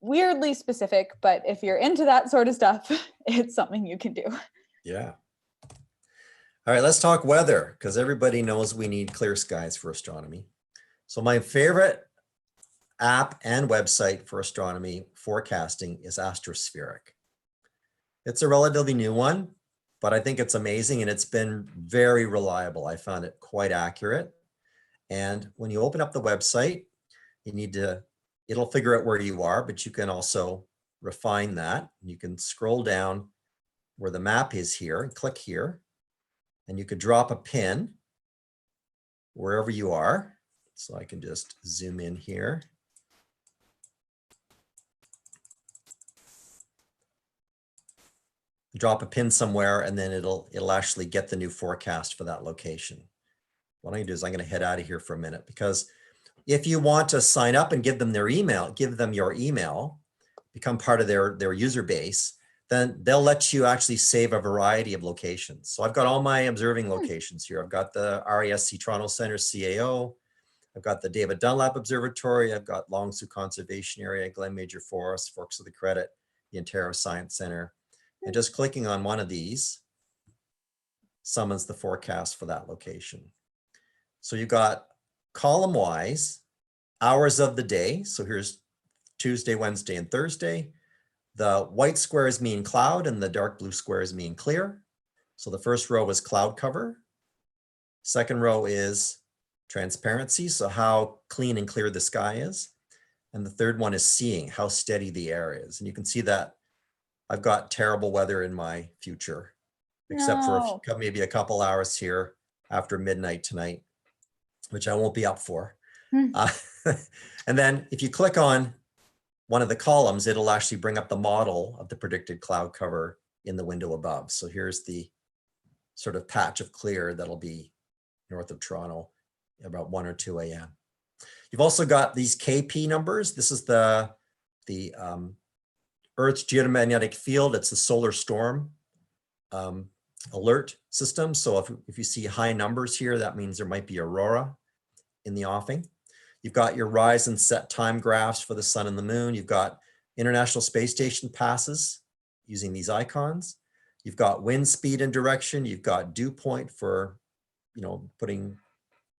Weirdly specific, but if you're into that sort of stuff, it's something you can do. Yeah. All right, let's talk weather because everybody knows we need clear skies for astronomy. So my favorite app and website for astronomy forecasting is Astraspheric. It's a relatively new one, but I think it's amazing and it's been very reliable. I found it quite accurate. And when you open up the website, it'll figure out where you are, but you can also refine that. You can scroll down where the map is here and click here, and you could drop a pin wherever you are. So I can just zoom in here. Drop a pin somewhere, and then it'll actually get the new forecast for that location. What I'm gonna do is I'm gonna head out of here for a minute because if you want to sign up and give them your email, become part of their user base, then they'll let you actually save a variety of locations. So I've got all my observing locations here. I've got the RASC Toronto Centre CAO. I've got the David Dunlap Observatory. I've got Long Sault Conservation Area, Glen Major Forest, Forks of the Credit, the Ontario Science Centre. And just clicking on one of these summons the forecast for that location. So you've got column-wise hours of the day. So here's Tuesday, Wednesday, and Thursday. The white squares mean cloud and the dark blue squares mean clear. So the first row is cloud cover. Second row is transparency, so how clean and clear the sky is. And the third one is seeing, how steady the air is. And you can see that I've got terrible weather in my future, except for maybe a couple hours here after midnight tonight, which I won't be up for. And then if you click on one of the columns, it'll actually bring up the model of the predicted cloud cover in the window above. So here's the sort of patch of clear that'll be north of Toronto about 1 or 2 a.m. You've also got these KP numbers. This is the Earth's geomagnetic field. It's a solar storm alert system. So if you see high numbers here, that means there might be aurora in the offing. You've got your rise and set time graphs for the sun and the moon. You've got International Space Station passes using these icons. You've got wind speed and direction. You've got dew point for, putting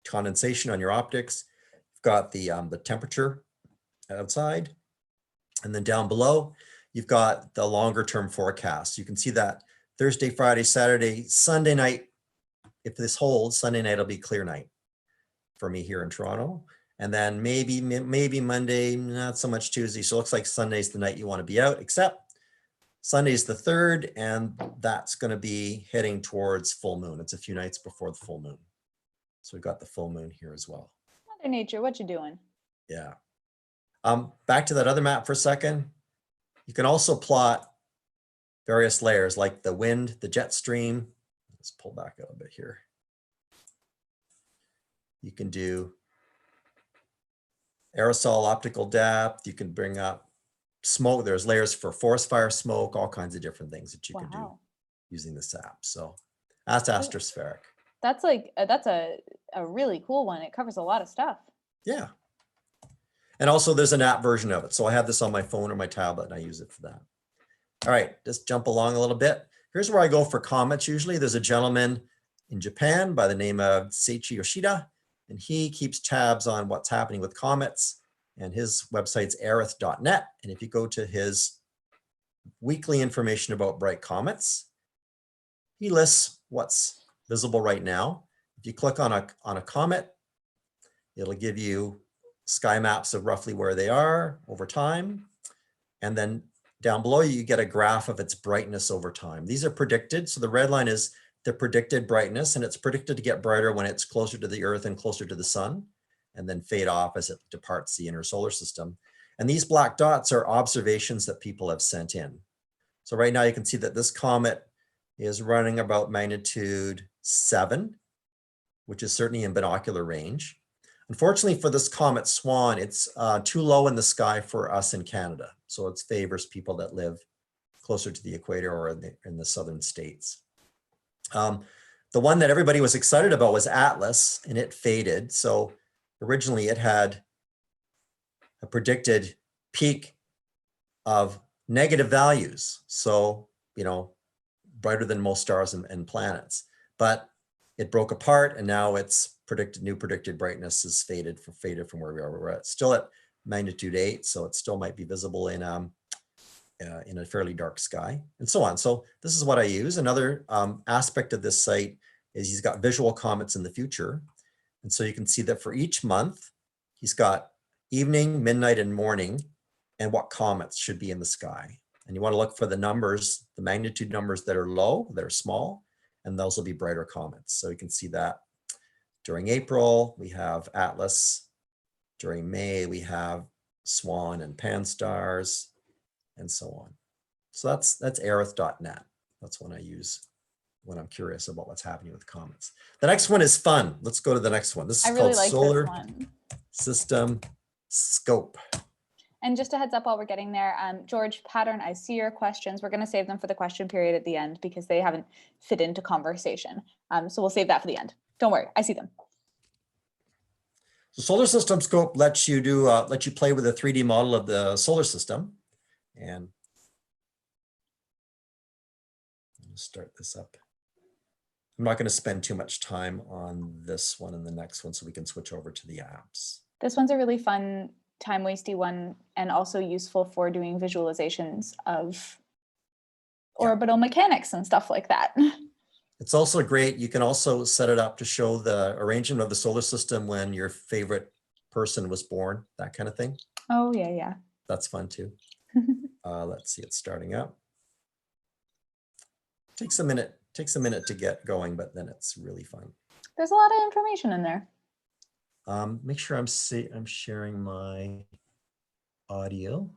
condensation on your optics. You've got the temperature outside. And then down below, you've got the longer term forecast. You can see that Thursday, Friday, Saturday, Sunday night, if this holds, Sunday night will be clear night for me here in Toronto. And then maybe Monday, not so much Tuesday. So it looks like Sunday's the night you want to be out, except Sunday's the 3rd, and that's going to be heading towards full moon. It's a few nights before the full moon. So we've got the full moon here as well. Mother Nature, what you doing? Yeah. Back to that other map for a second. You can also plot various layers like the wind, the jet stream. Let's pull back a little bit here. You can do aerosol optical depth. You can bring up smoke. There's layers for forest fire smoke, all kinds of different things that you can do using this app. So that's Astraspheric. That's a really cool one. It covers a lot of stuff. Yeah. And also there's an app version of it. So I have this on my phone or my tablet and I use it for that. All right, just jump along a little bit. Here's where I go for comets usually. There's a gentleman in Japan by the name of Seiichi Yoshida, and he keeps tabs on what's happening with comets, and his website's AERITH.net. And if you go to his weekly information about bright comets, he lists what's visible right now. If you click on a comet, it'll give you sky maps of roughly where they are over time. And then down below, you get a graph of its brightness over time. These are predicted. So the red line is the predicted brightness, and it's predicted to get brighter when it's closer to the Earth and closer to the sun, and then fade off as it departs the inner solar system. And these black dots are observations that people have sent in. So right now you can see that this comet is running about magnitude 7, which is certainly in binocular range. Unfortunately for this comet Swan, it's too low in the sky for us in Canada. So it favors people that live closer to the equator or in the southern states. The one that everybody was excited about was Atlas, and it faded. So originally it had a predicted peak of negative values. So, brighter than most stars and planets, but it broke apart and now its new predicted brightness is faded from where we are. We're still at magnitude 8, so it still might be visible in a fairly dark sky, and so on. So this is what I use. Another aspect of this site is he's got visual comets in the future. And so you can see that for each month, he's got evening, midnight, and morning, and what comets should be in the sky. And you want to look for the numbers, the magnitude numbers that are low, that are small, and those will be brighter comets. So you can see that during April, we have Atlas. During May, we have Swan and Pan stars, and so on. So that's AERITH.net. That's one I use when I'm curious about what's happening with comets. The next one is fun. Let's go to the next one. This is called Solar System Scope. And just a heads up while we're getting there, George Pattern, I see your questions. We're going to save them for the question period at the end because they haven't fit into conversation. So we'll save that for the end. Don't worry, I see them. So Solar System Scope lets you play with a 3D model of the solar system. And I'll start this up. I'm not going to spend too much time on this one and the next one, so we can switch over to the apps. This one's a really fun, time-wasty one, and also useful for doing visualizations of orbital mechanics and stuff like that. It's also great. You can also set it up to show the arrangement of the solar system when your favorite person was born, that kind of thing. Oh, yeah, yeah. That's fun too. Let's see, it's starting up. Takes a minute to get going, but then it's really fun. There's a lot of information in there. Make sure I'm sharing my audio. I'm going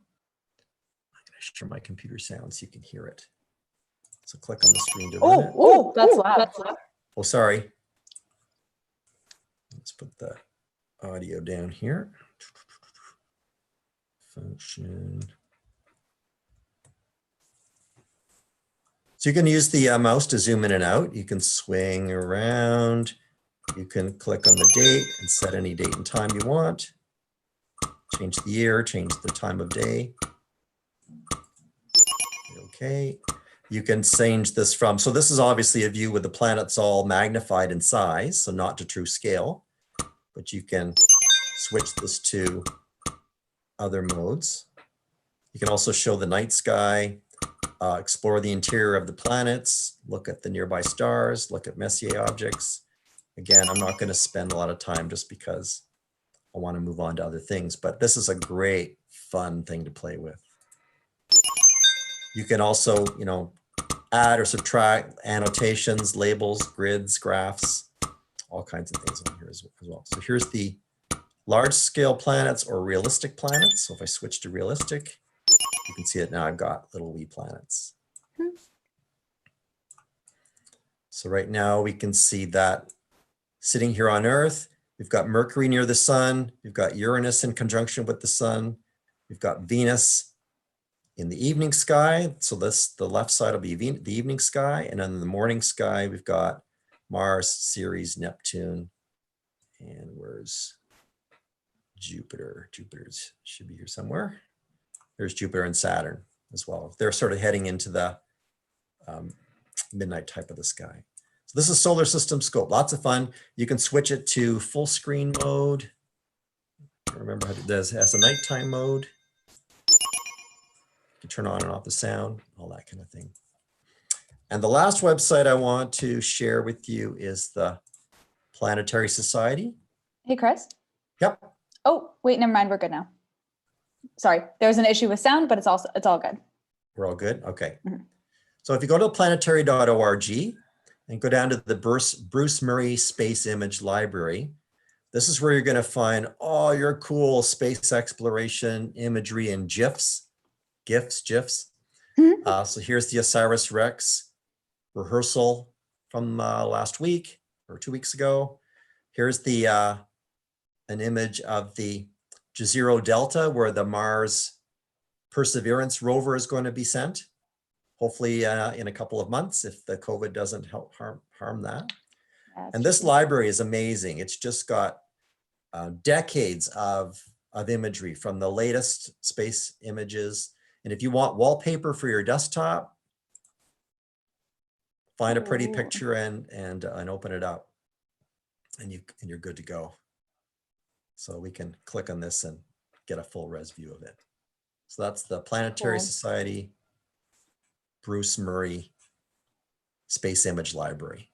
to share my computer sound so you can hear it. So click on the screen to run it. Oh, that's loud. Oh, sorry. Let's put the audio down here. Function. So you can use the mouse to zoom in and out. You can swing around. You can click on the date and set any date and time you want. Change the year, change the time of day. Okay, you can change this from, so this is obviously a view with the planets all magnified in size, so not to true scale, but you can switch this to other modes. You can also show the night sky, explore the interior of the planets, look at the nearby stars, look at Messier objects. Again, I'm not going to spend a lot of time just because I want to move on to other things, but this is a great, fun thing to play with. You can also, you know, add or subtract annotations, labels, grids, graphs, all kinds of things on here as well. So here's the large scale planets or realistic planets. So if I switch to realistic, you can see it now. I've got little wee planets. So right now we can see that sitting here on Earth, we've got Mercury near the sun. We've got Uranus in conjunction with the sun. We've got Venus in the evening sky. So this, the left side will be the evening sky. And then in the morning sky, we've got Mars, Ceres, Neptune, and where's Jupiter? Jupiter's should be here somewhere. There's Jupiter and Saturn as well. They're sort of heading into the midnight type of the sky. So this is solar system scope, lots of fun. You can switch it to full screen mode. Remember how it does, has a nighttime mode. You can turn on and off the sound, all that kind of thing. And the last website I want to share with you is the Planetary Society. Hey, Chris. Yep. Oh, wait, never mind. We're good now. Sorry, there's an issue with sound, but it's all good. We're all good? Okay. So if you go to planetary.org and go down to the Bruce Murray Space Image Library, this is where you're going to find all your cool space exploration imagery and GIFs. So here's the OSIRIS-REx rehearsal from last week or 2 weeks ago. Here's the an image of the Jezero Delta, where the Mars Perseverance rover is going to be sent, hopefully in a couple of months, if the COVID doesn't help harm that. And this library is amazing. It's just got decades of imagery from the latest space images. And if you want wallpaper for your desktop, find a pretty picture and open it up, and you're good to go. So we can click on this and get a full res view of it. So that's the Planetary Society Bruce Murray Space Image Library.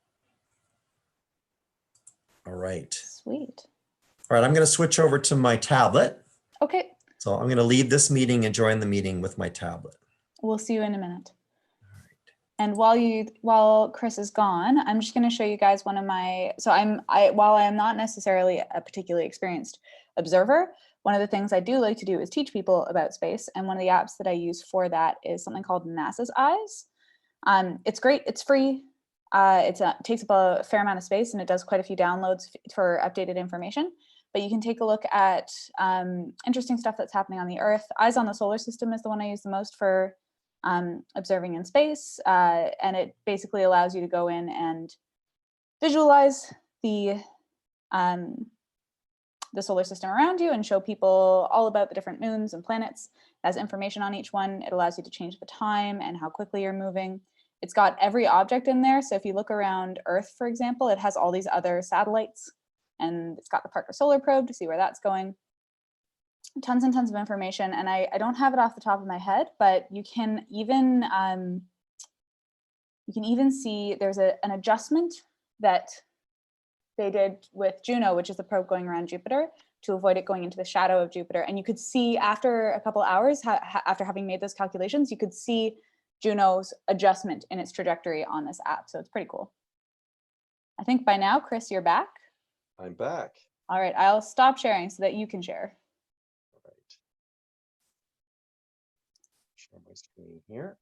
All right. Sweet. All right, I'm going to switch over to my tablet. Okay. So I'm going to leave this meeting and join the meeting with my tablet. We'll see you in a minute. And while Chris is gone, I'm just going to show you guys one of my, while I am not necessarily a particularly experienced observer, one of the things I do like to do is teach people about space. And one of the apps that I use for that is something called NASA's Eyes. It's great. It's free. It takes up a fair amount of space, and it does quite a few downloads for updated information. But you can take a look at interesting stuff that's happening on the Earth. Eyes on the Solar System is the one I use the most for observing in space, and it basically allows you to go in and visualize the solar system around you and show people all about the different moons and planets. It has information on each one. It allows you to change the time and how quickly you're moving. It's got every object in there. So if you look around Earth, for example, it has all these other satellites, and it's got the Parker Solar Probe to see where that's going. Tons and tons of information, and I don't have it off the top of my head, but you can even see there's an adjustment that they did with Juno, which is the probe going around Jupiter, to avoid it going into the shadow of Jupiter. And you could see after a couple hours, after having made those calculations, you could see Juno's adjustment in its trajectory on this app. So it's pretty cool. I think by now, Chris, you're back. I'm back. All right, I'll stop sharing so that you can share. Share my screen here.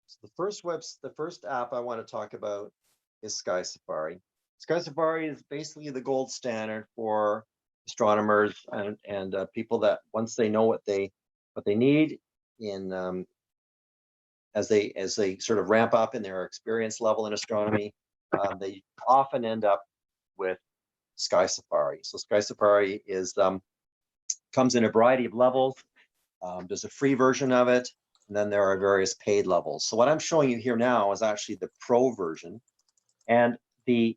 So the first app I want to talk about is SkySafari. SkySafari is basically the gold standard for astronomers and people that once they know what they need in as they sort of ramp up in their experience level in astronomy, they often end up with SkySafari. So SkySafari is comes in a variety of levels. There's a free version of it. And then there are various paid levels. So what I'm showing you here now is actually the pro version. And the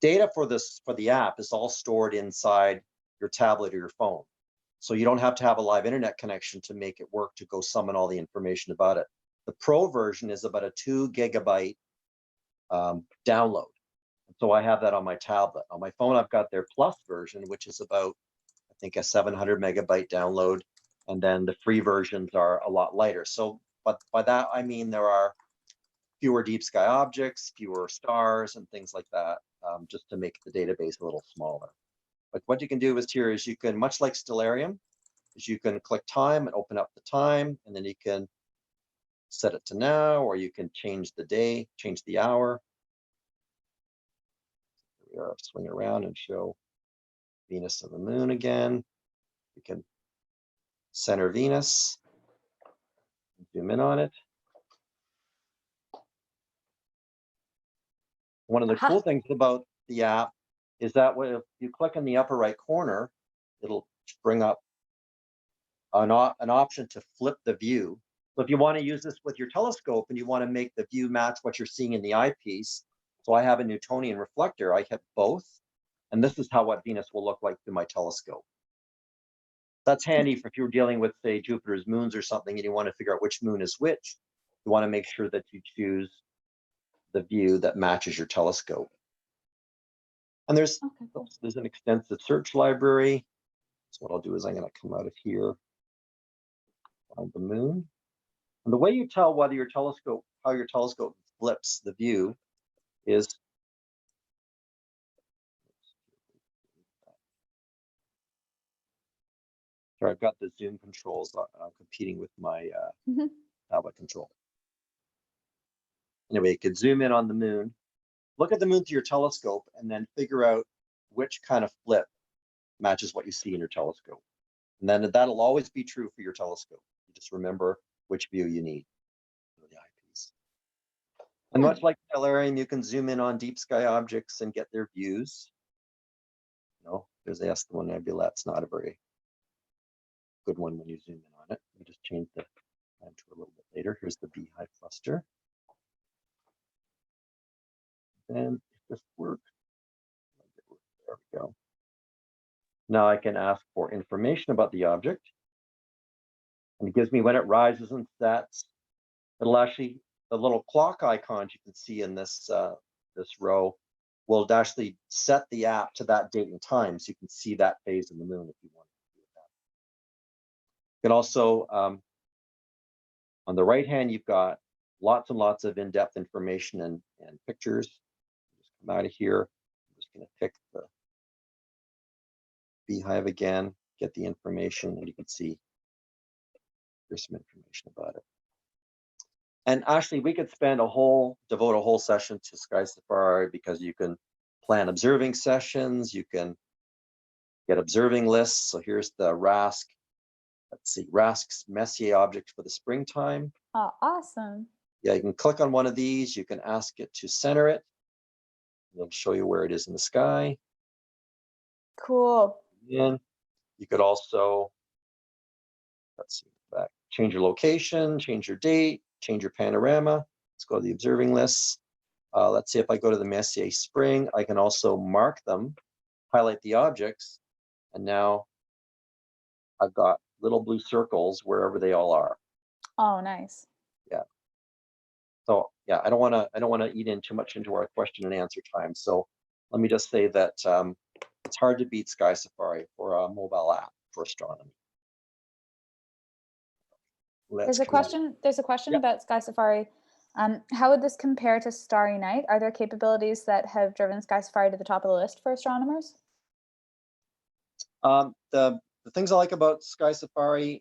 data for the app is all stored inside your tablet or your phone. So you don't have to have a live internet connection to make it work to go summon all the information about it. The pro version is about a 2 gigabyte download. So I have that on my tablet. On my phone, I've got their plus version, which is about, I think, a 700 megabyte download. And then the free versions are a lot lighter. So, but by that, I mean there are fewer deep sky objects, fewer stars, and things like that, just to make the database a little smaller. But what you can do here is you can, much like Stellarium, is you can click time and open up the time, and then you can set it to now, or you can change the day, change the hour. We are swing around and show Venus and the moon again. We can center Venus, zoom in on it. One of the cool things about the app is that if you click in the upper right corner, it'll bring up an option to flip the view. So if you want to use this with your telescope and you want to make the view match what you're seeing in the eyepiece, so I have a Newtonian reflector, I have both, and this is how what Venus will look like through my telescope. That's handy if you're dealing with, say, Jupiter's moons or something, and you want to figure out which moon is which. You want to make sure that you choose the view that matches your telescope. And there's an extensive search library. So what I'll do is I'm going to come out of here, find the moon. And the way you tell whether your telescope, how your telescope flips the view is, sorry, I've got the zoom controls competing with my tablet control. Anyway, you could zoom in on the moon, look at the moon through your telescope, and then figure out which kind of flip matches what you see in your telescope. And then that'll always be true for your telescope. You just remember which view you need for the eyepiece. And much like Stellarium, you can zoom in on deep sky objects and get their views. You know, there's the Eskimo Nebula. It's not a very good one when you zoom in on it. We just change the time to a little bit later. Here's the Beehive cluster. And if this works, there we go. Now I can ask for information about the object. And it gives me when it rises and sets. It'll actually, the little clock icons you can see in this this row will actually set the app to that date and time, so you can see that phase of the moon if you want to do that. You can also, on the right hand, you've got lots and lots of in-depth information and pictures. Just come out of here. I'm just going to pick the Beehive again, get the information, and you can see there's some information about it. And actually, we could devote a whole session to SkySafari, because you can plan observing sessions, you can get observing lists. So here's the Rask, let's see, Rask's Messier object for the springtime. Oh, awesome. Yeah, you can click on one of these, you can ask it to center it. It'll show you where it is in the sky. Cool. And you could also, let's see, back, change your location, change your date, change your panorama. Let's go to the observing lists. Let's see, if I go to the Messier spring, I can also mark them, highlight the objects, and now I've got little blue circles wherever they all are. Oh, nice. Yeah. So yeah, I don't want to eat in too much into our question and answer time. So let me just say that it's hard to beat SkySafari for a mobile app for astronomy. There's a question about SkySafari. How would this compare to Starry Night? Are there capabilities that have driven SkySafari to the top of the list for astronomers? The things I like about SkySafari,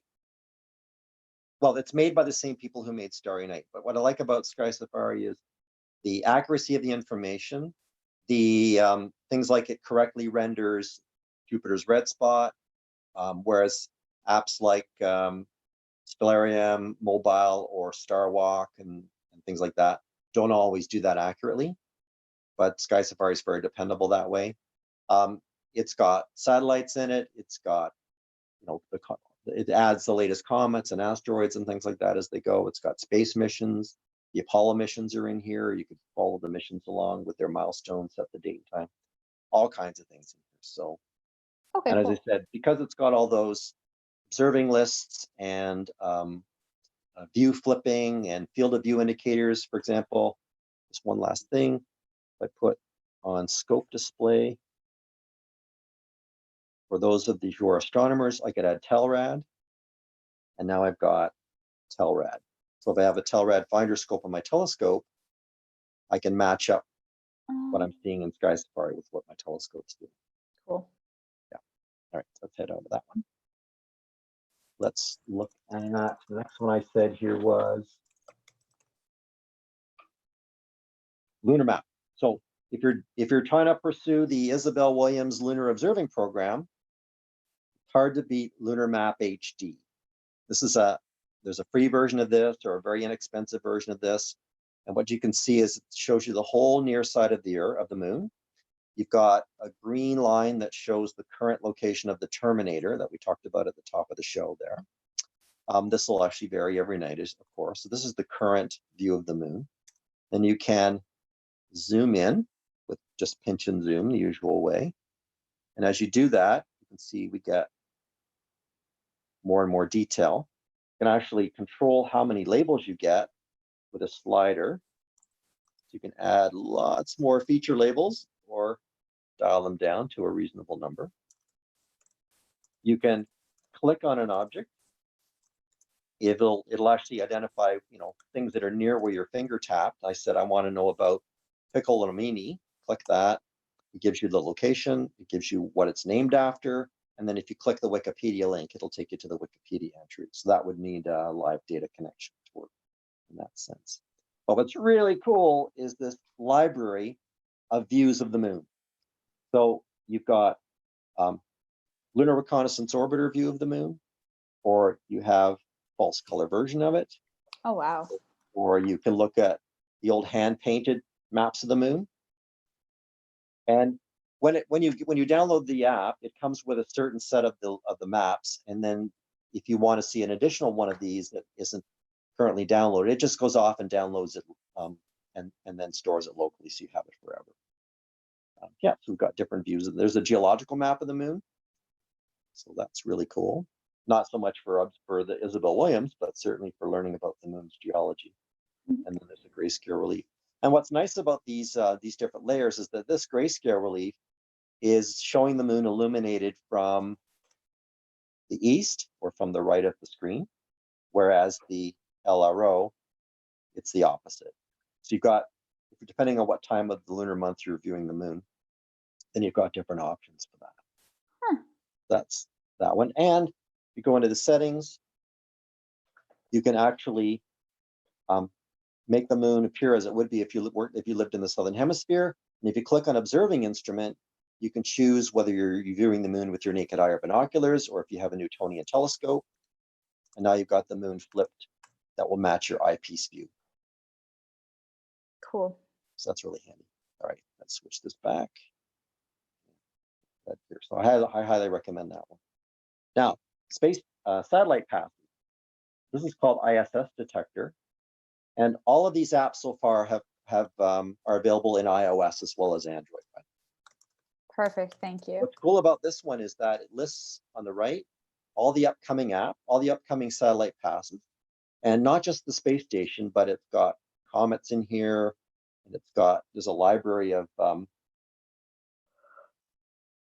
well, it's made by the same people who made Starry Night. But what I like about SkySafari is the accuracy of the information, the things like it correctly renders Jupiter's red spot, whereas apps like Stellarium Mobile or Starwalk and things like that don't always do that accurately, but SkySafari is very dependable that way. It's got satellites in it. It's got, you know, it adds the latest comets and asteroids and things like that as they go. It's got space missions. The Apollo missions are in here. You could follow the missions along with their milestones, set the date and time, all kinds of things in here. So, Okay, and as cool. I said, because it's got all those observing lists and view flipping and field of view indicators, for example, just one last thing, I put on scope display. For those of you who are astronomers, I could add TELRAD, and now I've got TELRAD. So if I have a TELRAD finder scope on my telescope, I can match up what I'm seeing in SkySafari with what my telescope's doing. Cool. Yeah. All right, let's head over that one. Let's look at the next one I said here was LUNARMAP. So if you're trying to pursue the Isabel Williams Lunar Observing Program, it's hard to beat LUNARMAP HD. There's a free version of this or a very inexpensive version of this. And what you can see is it shows you the whole near side of the moon. You've got a green line that shows the current location of the terminator that we talked about at the top of the show there. This will actually vary every night, of course. So this is the current view of the moon. Then you can zoom in with just pinch and zoom the usual way. And as you do that, you can see we get more and more detail. You can actually control how many labels you get with a slider. So you can add lots more feature labels or dial them down to a reasonable number. You can click on an object. It'll actually identify, things that are near where your finger tapped. I said I want to know about Piccolomini. Click that. It gives you the location. It gives you what it's named after. And then if you click the Wikipedia link, it'll take you to the Wikipedia entry. So that would need a live data connection to work in that sense. But what's really cool is this library of views of the moon. So you've got Lunar Reconnaissance Orbiter view of the moon, or you have false color version of it. Oh, wow. Or you can look at the old hand-painted maps of the moon. And when you download the app, it comes with a certain set of the maps. And then if you want to see an additional one of these that isn't currently downloaded, it just goes off and downloads it and then stores it locally, so you have it forever. Yeah, so we've got different views. There's a geological map of the moon, so that's really cool. Not so much for the Isabel Williams, but certainly for learning about the moon's geology. And then there's a grayscale relief. And what's nice about these different layers is that this grayscale relief is showing the moon illuminated from the east or from the right of the screen, whereas the LRO, it's the opposite. So you've got, depending on what time of the lunar month you're viewing the moon, then you've got different options for that. Huh. That's that one. And if you go into the settings, you can actually make the moon appear as it would be if you lived in the southern hemisphere. And if you click on observing instrument, you can choose whether you're viewing the moon with your naked eye or binoculars, or if you have a Newtonian telescope. And now you've got the moon flipped that will match your eyepiece view. Cool. So that's really handy. All right, let's switch this back. So I highly recommend that one. Now, space satellite passes. This is called ISS DETECTOR. And all of these apps so far are available in iOS as well as Android. Perfect, thank you. What's cool about this one is that it lists on the right all the upcoming satellite passes, and not just the space station, but it's got comets in here, and there's a library of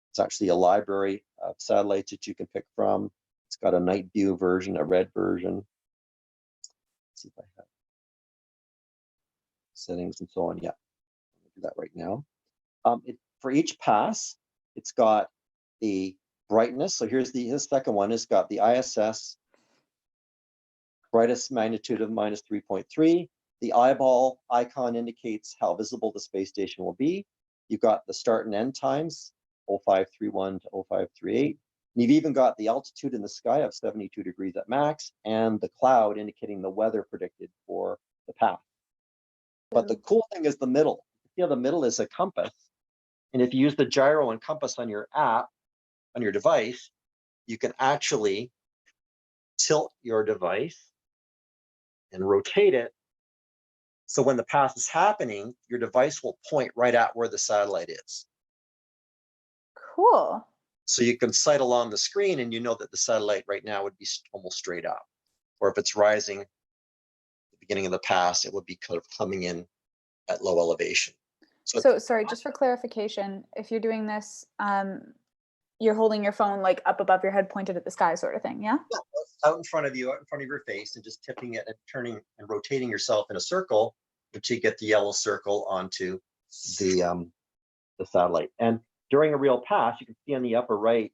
it's actually a library of satellites that you can pick from. It's got a night view version, a red version. Let's see if I have settings and so on. Yeah, I'll do that right now. For each pass, it's got the brightness. So here's the second one. It's got the ISS brightest magnitude of -3.3. The eyeball icon indicates how visible the space station will be. You've got the start and end times, 0531 to 0538. And you've even got the altitude in the sky of 72 degrees at max, and the cloud indicating the weather predicted for the path. But the cool thing is the middle. You know, the middle is a compass. And if you use the gyro and compass on your app, on your device, you can actually tilt your device and rotate it. So when the pass is happening, your device will point right at where the satellite is. Cool. So you can sight along the screen and you know that the satellite right now would be almost straight up. Or if it's rising at the beginning of the pass, it would be kind of coming in at low elevation. So sorry, just for clarification, if you're doing this, you're holding your phone like up above your head, pointed at the sky sort of thing, yeah? Out in front of you, out in front of your face, and just tipping it and turning and rotating yourself in a circle until you get the yellow circle onto the satellite. And during a real pass, you can see on the upper right,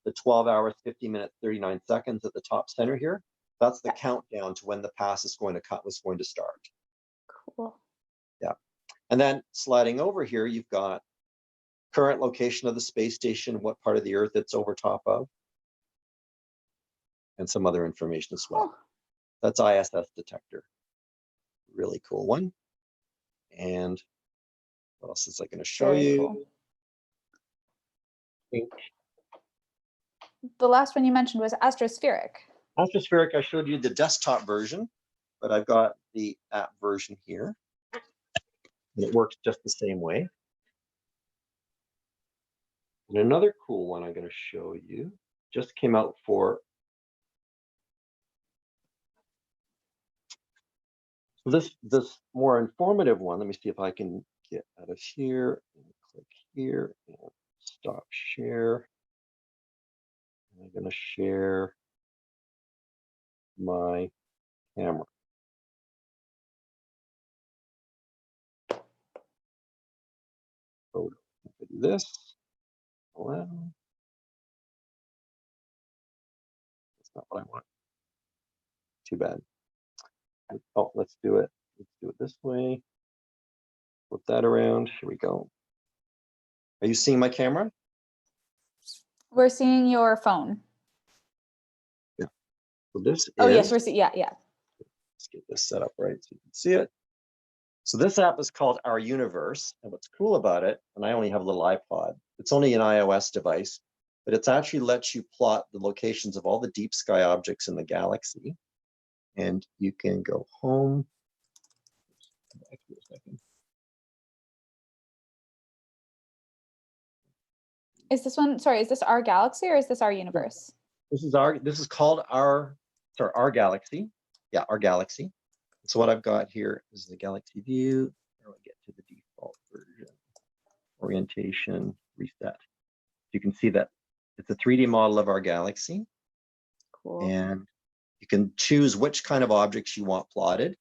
the 12 hours, 50 minutes, 39 seconds at the top center here. That's the countdown to when the pass is going to start. Cool. Yeah. And then sliding over here, you've got current location of the space station, what part of the Earth it's over top of, and some other information as well. That's ISS detector. Really cool one. And what else is I going to show Very you? cool. The last one you mentioned was Astraspheric. Astraspheric, I showed you the desktop version, but I've got the app version here. And it works just the same way. And another cool one I'm going to show you just came out for. So this more informative one, let me see if I can get out of here and click here and stop share. I'm going to share my camera. So do this. Allow. That's not what I want. Too bad. Oh, let's do it. Let's do it this way. Flip that around. Here we go. Are you seeing my camera? We're seeing your phone. Yeah. So this Oh, is, yes, we're seeing, yeah. let's get this set up right so you can see it. So this app is called Our Universe. And what's cool about it, and I only have a little iPod, it's only an iOS device, but it's actually lets you plot the locations of all the deep sky objects in the galaxy. And you can go home. Back here a second. Is this one, sorry, is this our galaxy or is this our universe? This is called our galaxy. Yeah, our galaxy. So what I've got here is the galaxy view. How do I get to the default version? Orientation, reset. You can see that it's a 3D model of our galaxy. Cool. And you can choose which kind of objects you want plotted.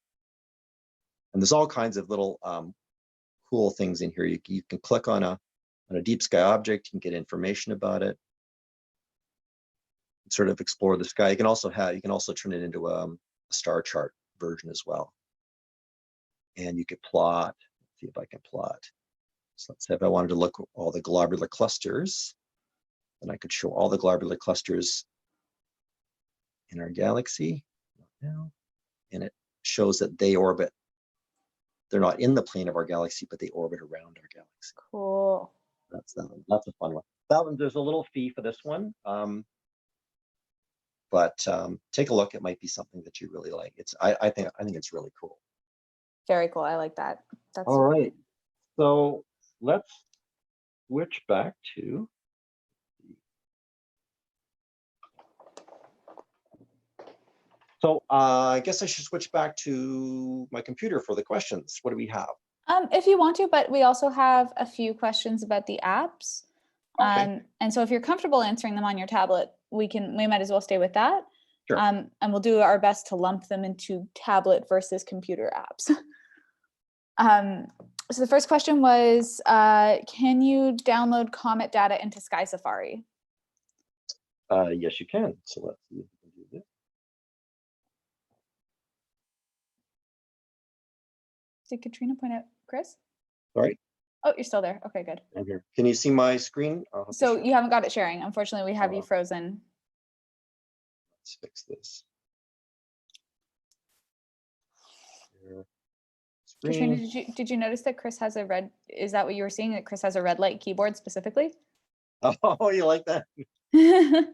And there's all kinds of little cool things in here. You can click on a deep sky object, you can get information about it, sort of explore the sky. You can also turn it into a star chart version as well. And you could plot, let's see if I can plot. So let's say if I wanted to look at all the globular clusters, then I could show all the globular clusters in our galaxy now. And it shows that they orbit. They're not in the plane of our galaxy, but they orbit around our galaxy. Cool. That's that one. That's a fun one. That one, there's a little fee for this one. But take a look. It might be something that you really like. I think it's really cool. Very cool. I like that. That's all right. So let's switch back to. So I guess I should switch back to my computer for the questions. What do we have? If you want to, but we also have a few questions about the apps. Okay. And so if you're comfortable answering them on your tablet, we might as well stay with that. Sure. And we'll do our best to lump them into tablet versus computer apps. So the first question was, can you download comet data into SkySafari? Yes, you can. So let's see if we can do this. Did Katrina point out Chris? Sorry. Oh, you're still there. Okay, good. I'm here. Can you see my screen? So you haven't got it sharing. Unfortunately, we have you frozen. Let's fix this. Katrina, did you notice that Chris has a red? Is that what you were seeing? That Chris has a red light keyboard specifically? Oh, you like that? All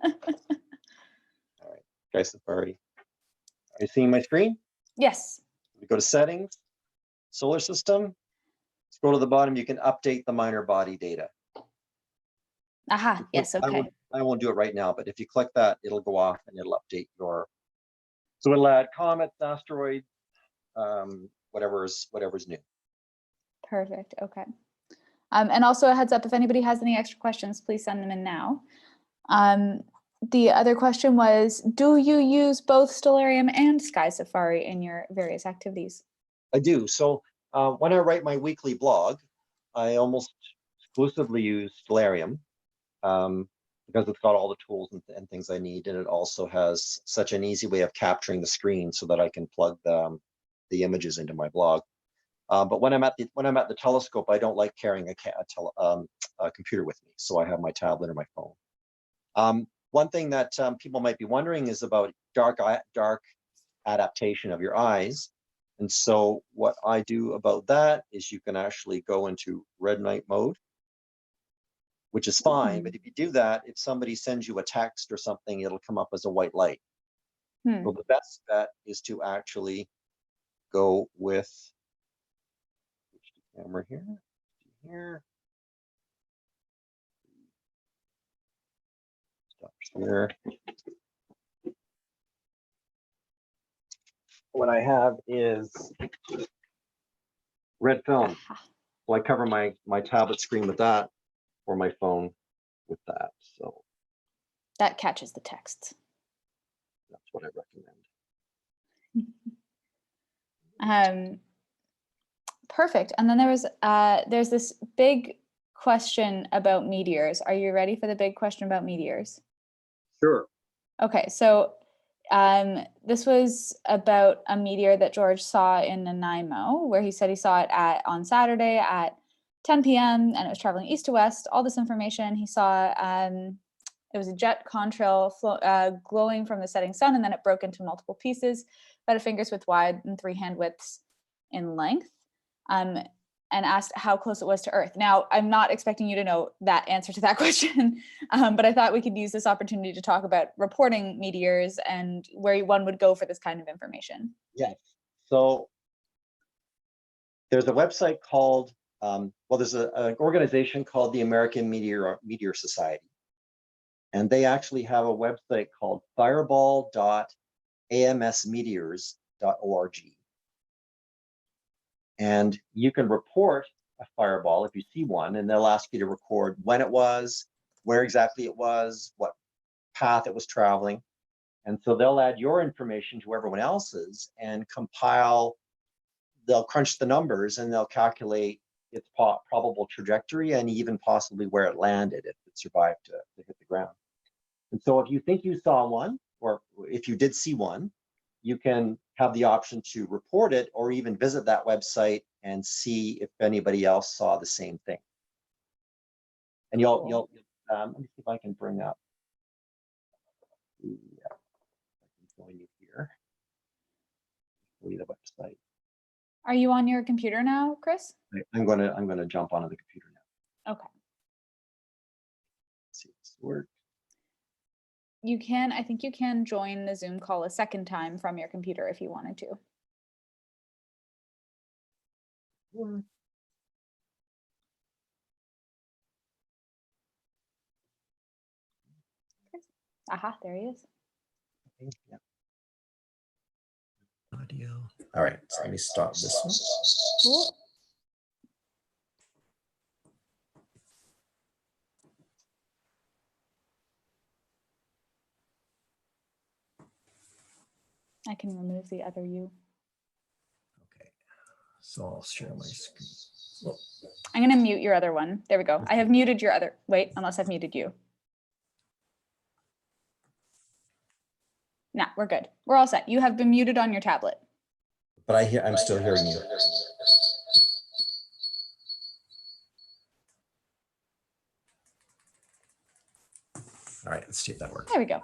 All right. SkySAFARI. Are you seeing my screen? Yes. We go to settings, solar system. Scroll to the bottom, you can update the minor body data. Aha, yes, okay. I won't do it right now, but if you click that, it'll go off and it'll update your, so it'll add comets, asteroids, whatever's new. Perfect, okay. And also a heads up, if anybody has any extra questions, please send them in now. The other question was, do you use both Stellarium and SkySAFARI in your various activities? I do. So when I write my weekly blog, I almost exclusively use Stellarium because it's got all the tools and things I need, and it also has such an easy way of capturing the screen so that I can plug the images into my blog. But when I'm at the telescope, I don't like carrying a computer with me, so I have my tablet or my phone. One thing that people might be wondering is about dark adaptation of your eyes. And so what I do about that is you can actually go into red night mode, which is fine. But if you do that, if somebody sends you a text or something, it'll come up as a white light. So the best bet is to actually go with the camera here. Stop here. What I have is red film. So I cover my tablet screen with that, or my phone with that. So that catches the text. That's what I recommend. Perfect. And then there's this big question about meteors. Are you ready for the big question about meteors? Sure. Okay, so this was about a meteor that George saw in Nanaimo, where he said he saw it on Saturday at 10 p.m. and it was traveling east to west. All this information he saw, it was a jet contrail glowing from the setting sun, and then it broke into multiple pieces, about a finger's width wide and 3 hand widths in length, and asked how close it was to Earth. Now, I'm not expecting you to know that answer to that question, but I thought we could use this opportunity to talk about reporting meteors and where one would go for this kind of information. Yes. So there's a website called, there's an organization called the American Meteor Society. And they actually have a website called fireball.amsmeteors.org. And you can report a fireball if you see one, and they'll ask you to record when it was, where exactly it was, what path it was traveling. And so they'll add your information to everyone else's and compile, they'll crunch the numbers and they'll calculate its probable trajectory and even possibly where it landed if it survived to hit the ground. And so if you think you saw one, or if you did see one, you can have the option to report it or even visit that website and see if anybody else saw the same thing. And you'll let me see if I can bring up the join you here. The website. Are you on your computer now, Chris? I'm gonna jump onto the computer now. Okay. Let's see if this works. You can, I think you can join the Zoom call a second time from your computer if you wanted to. Aha, there he is. Yeah. Audio. All right, so let me stop this one. Cool. I can remove the other you. Okay, so I'll share my screen. Whoa. I'm going to mute your other one. There we go. I have muted your other. Wait, unless I've muted you. Nah, we're good. We're all set. You have been muted on your tablet. But I'm still hearing you. All right, let's see if that works. There we go.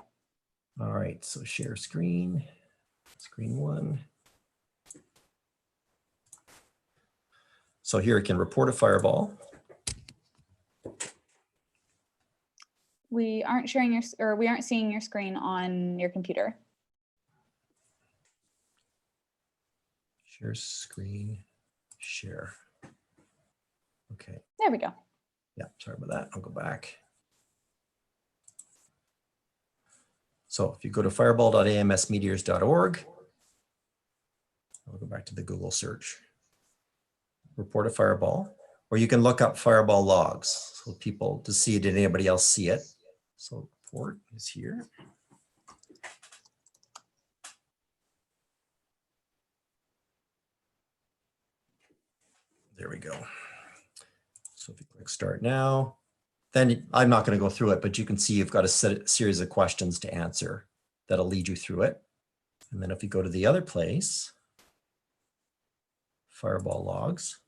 All right, so share screen, screen one. So here it can report a fireball. We aren't sharing your, or we aren't seeing your screen on your computer. Share screen, share. Okay. There we go. Yeah, sorry about that. I'll go back. So if you go to fireball.amsmeteors.org, I'll go back to the Google search. Report a fireball, or you can look up fireball logs so people to see, did anybody else see it? So report is here. There we go. So if you click start now, then I'm not going to go through it, but you can see you've got a series of questions to answer that'll lead you through it. And then if you go to the other place, fireball logs,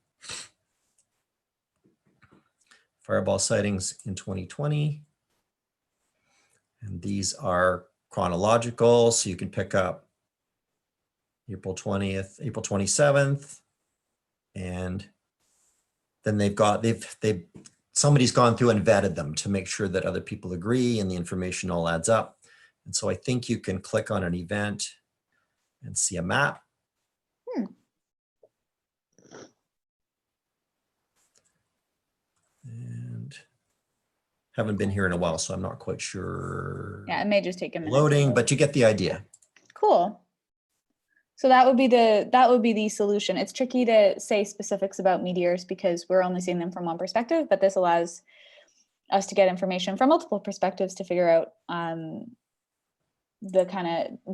fireball sightings in 2020. And these are chronological, so you can pick up April 20th, April 27th, and then somebody's gone through and vetted them to make sure that other people agree and the information all adds up. And so I think you can click on an event and see a map. And haven't been here in a while, so I'm not quite sure. Yeah, it may just take a minute. Loading, but you get the idea. Cool. So that would be the solution. It's tricky to say specifics about meteors because we're only seeing them from one perspective, but this allows us to get information from multiple perspectives to figure out the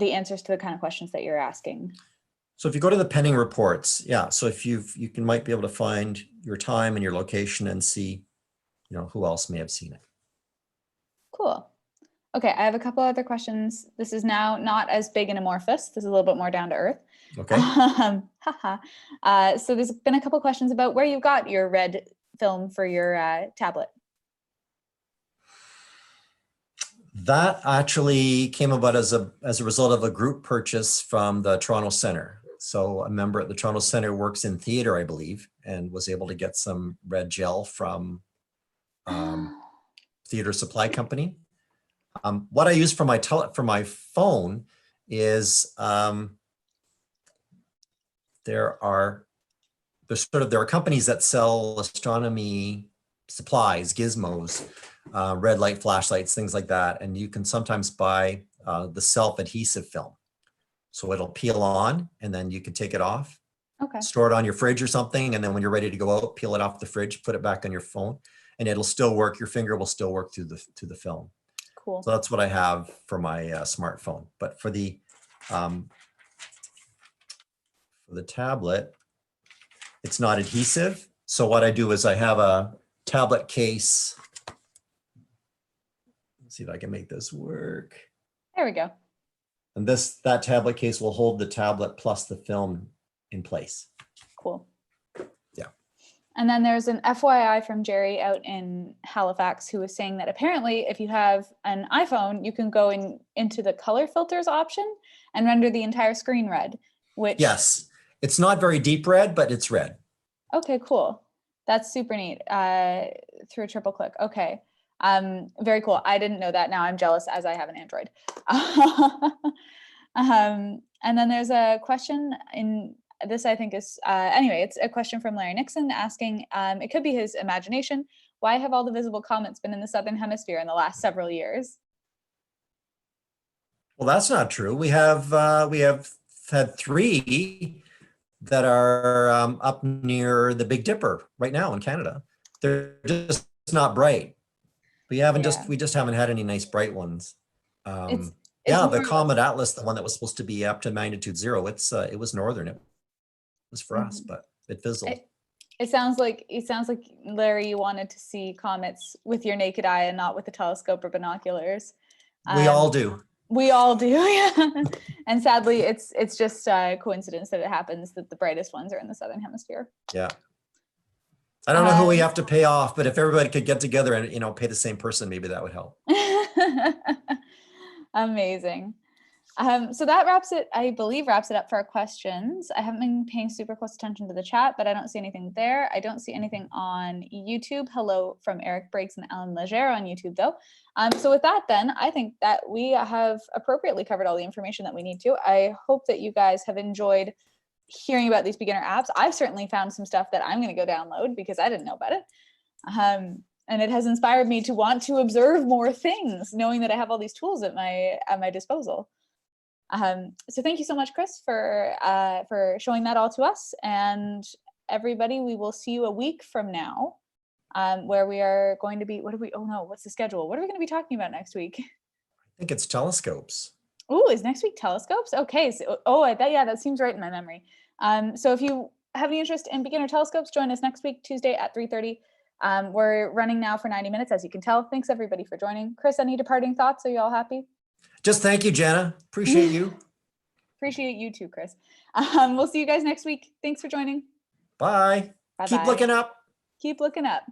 answers to the kind of questions that you're asking. So if you go to the pending reports, yeah, so if you might be able to find your time and your location and see, who else may have seen it. Cool. Okay, I have a couple other questions. This is now not as big and amorphous. This is a little bit more down to earth. Okay. So there's been a couple questions about where you got your red film for your tablet. That actually came about as a result of a group purchase from the Toronto Centre. So a member at the Toronto Centre works in theater, I believe, and was able to get some red gel from Theater Supply Company. What I use for my phone is there are companies that sell astronomy supplies, gizmos, red light flashlights, things like that, and you can sometimes buy the self-adhesive film. So it'll peel on, and then you can take it off, store it on your fridge or something, and then when you're ready to go out, peel it off the fridge, put it back on your phone, and it'll still work. Your finger will still work through the film. Cool. So that's what I have for my smartphone. But for the tablet, it's not adhesive. So what I do is I have a tablet case. Let's see if I can make this work. There we go. And that tablet case will hold the tablet plus the film in place. Cool. Yeah. And then there's an FYI from Jerry out in Halifax who was saying that apparently if you have an iPhone, you can go into the color filters option and render the entire screen red, which... Yes, it's not very deep red, but it's red. Okay, cool. That's super neat. Through a triple click. Okay. Very cool. I didn't know that. Now I'm jealous as I have an Android. And then there's a question in this, I think is, anyway, it's a question from Larry Nixon asking, it could be his imagination. Why have all the visible comets been in the Southern Hemisphere in the last several years? Well, that's not true. We have had 3 that are up near the Big Dipper right now in Canada. They're just not bright. We just haven't had any nice bright ones. The Comet Atlas, the one that was supposed to be up to magnitude 0, it was northern. It was for us, but it fizzled. It sounds like Larry, you wanted to see comets with your naked eye and not with a telescope or binoculars. We all do. We all do, yeah. And sadly, it's just a coincidence that it happens that the brightest ones are in the Southern Hemisphere. Yeah. I don't know who we have to pay off, but if everybody could get together and pay the same person, maybe that would help. Amazing. So that I believe wraps it up for our questions. I haven't been paying super close attention to the chat, but I don't see anything there. I don't see anything on YouTube. Hello from Eric Briggs and Alan Leger on YouTube though. So with that then, I think that we have appropriately covered all the information that we need to. I hope that you guys have enjoyed hearing about these beginner apps. I've certainly found some stuff that I'm going to go download because I didn't know about it. And it has inspired me to want to observe more things, knowing that I have all these tools at my disposal. So thank you so much, Chris, for showing that all to us. And everybody, we will see you a week from now, where we are going to be, what's the schedule? What are we going to be talking about next week? I think it's telescopes. Oh, is next week telescopes? Okay. So, that seems right in my memory. So if you have any interest in beginner telescopes, join us next week, Tuesday at 3:30. We're running now for 90 minutes, as you can tell. Thanks everybody for joining. Chris, any departing thoughts? Are you all happy? Just thank you, Jenna. Appreciate you. Appreciate you too, Chris. We'll see you guys next week. Thanks for joining. Bye. Bye-bye. Keep looking up. Keep looking up.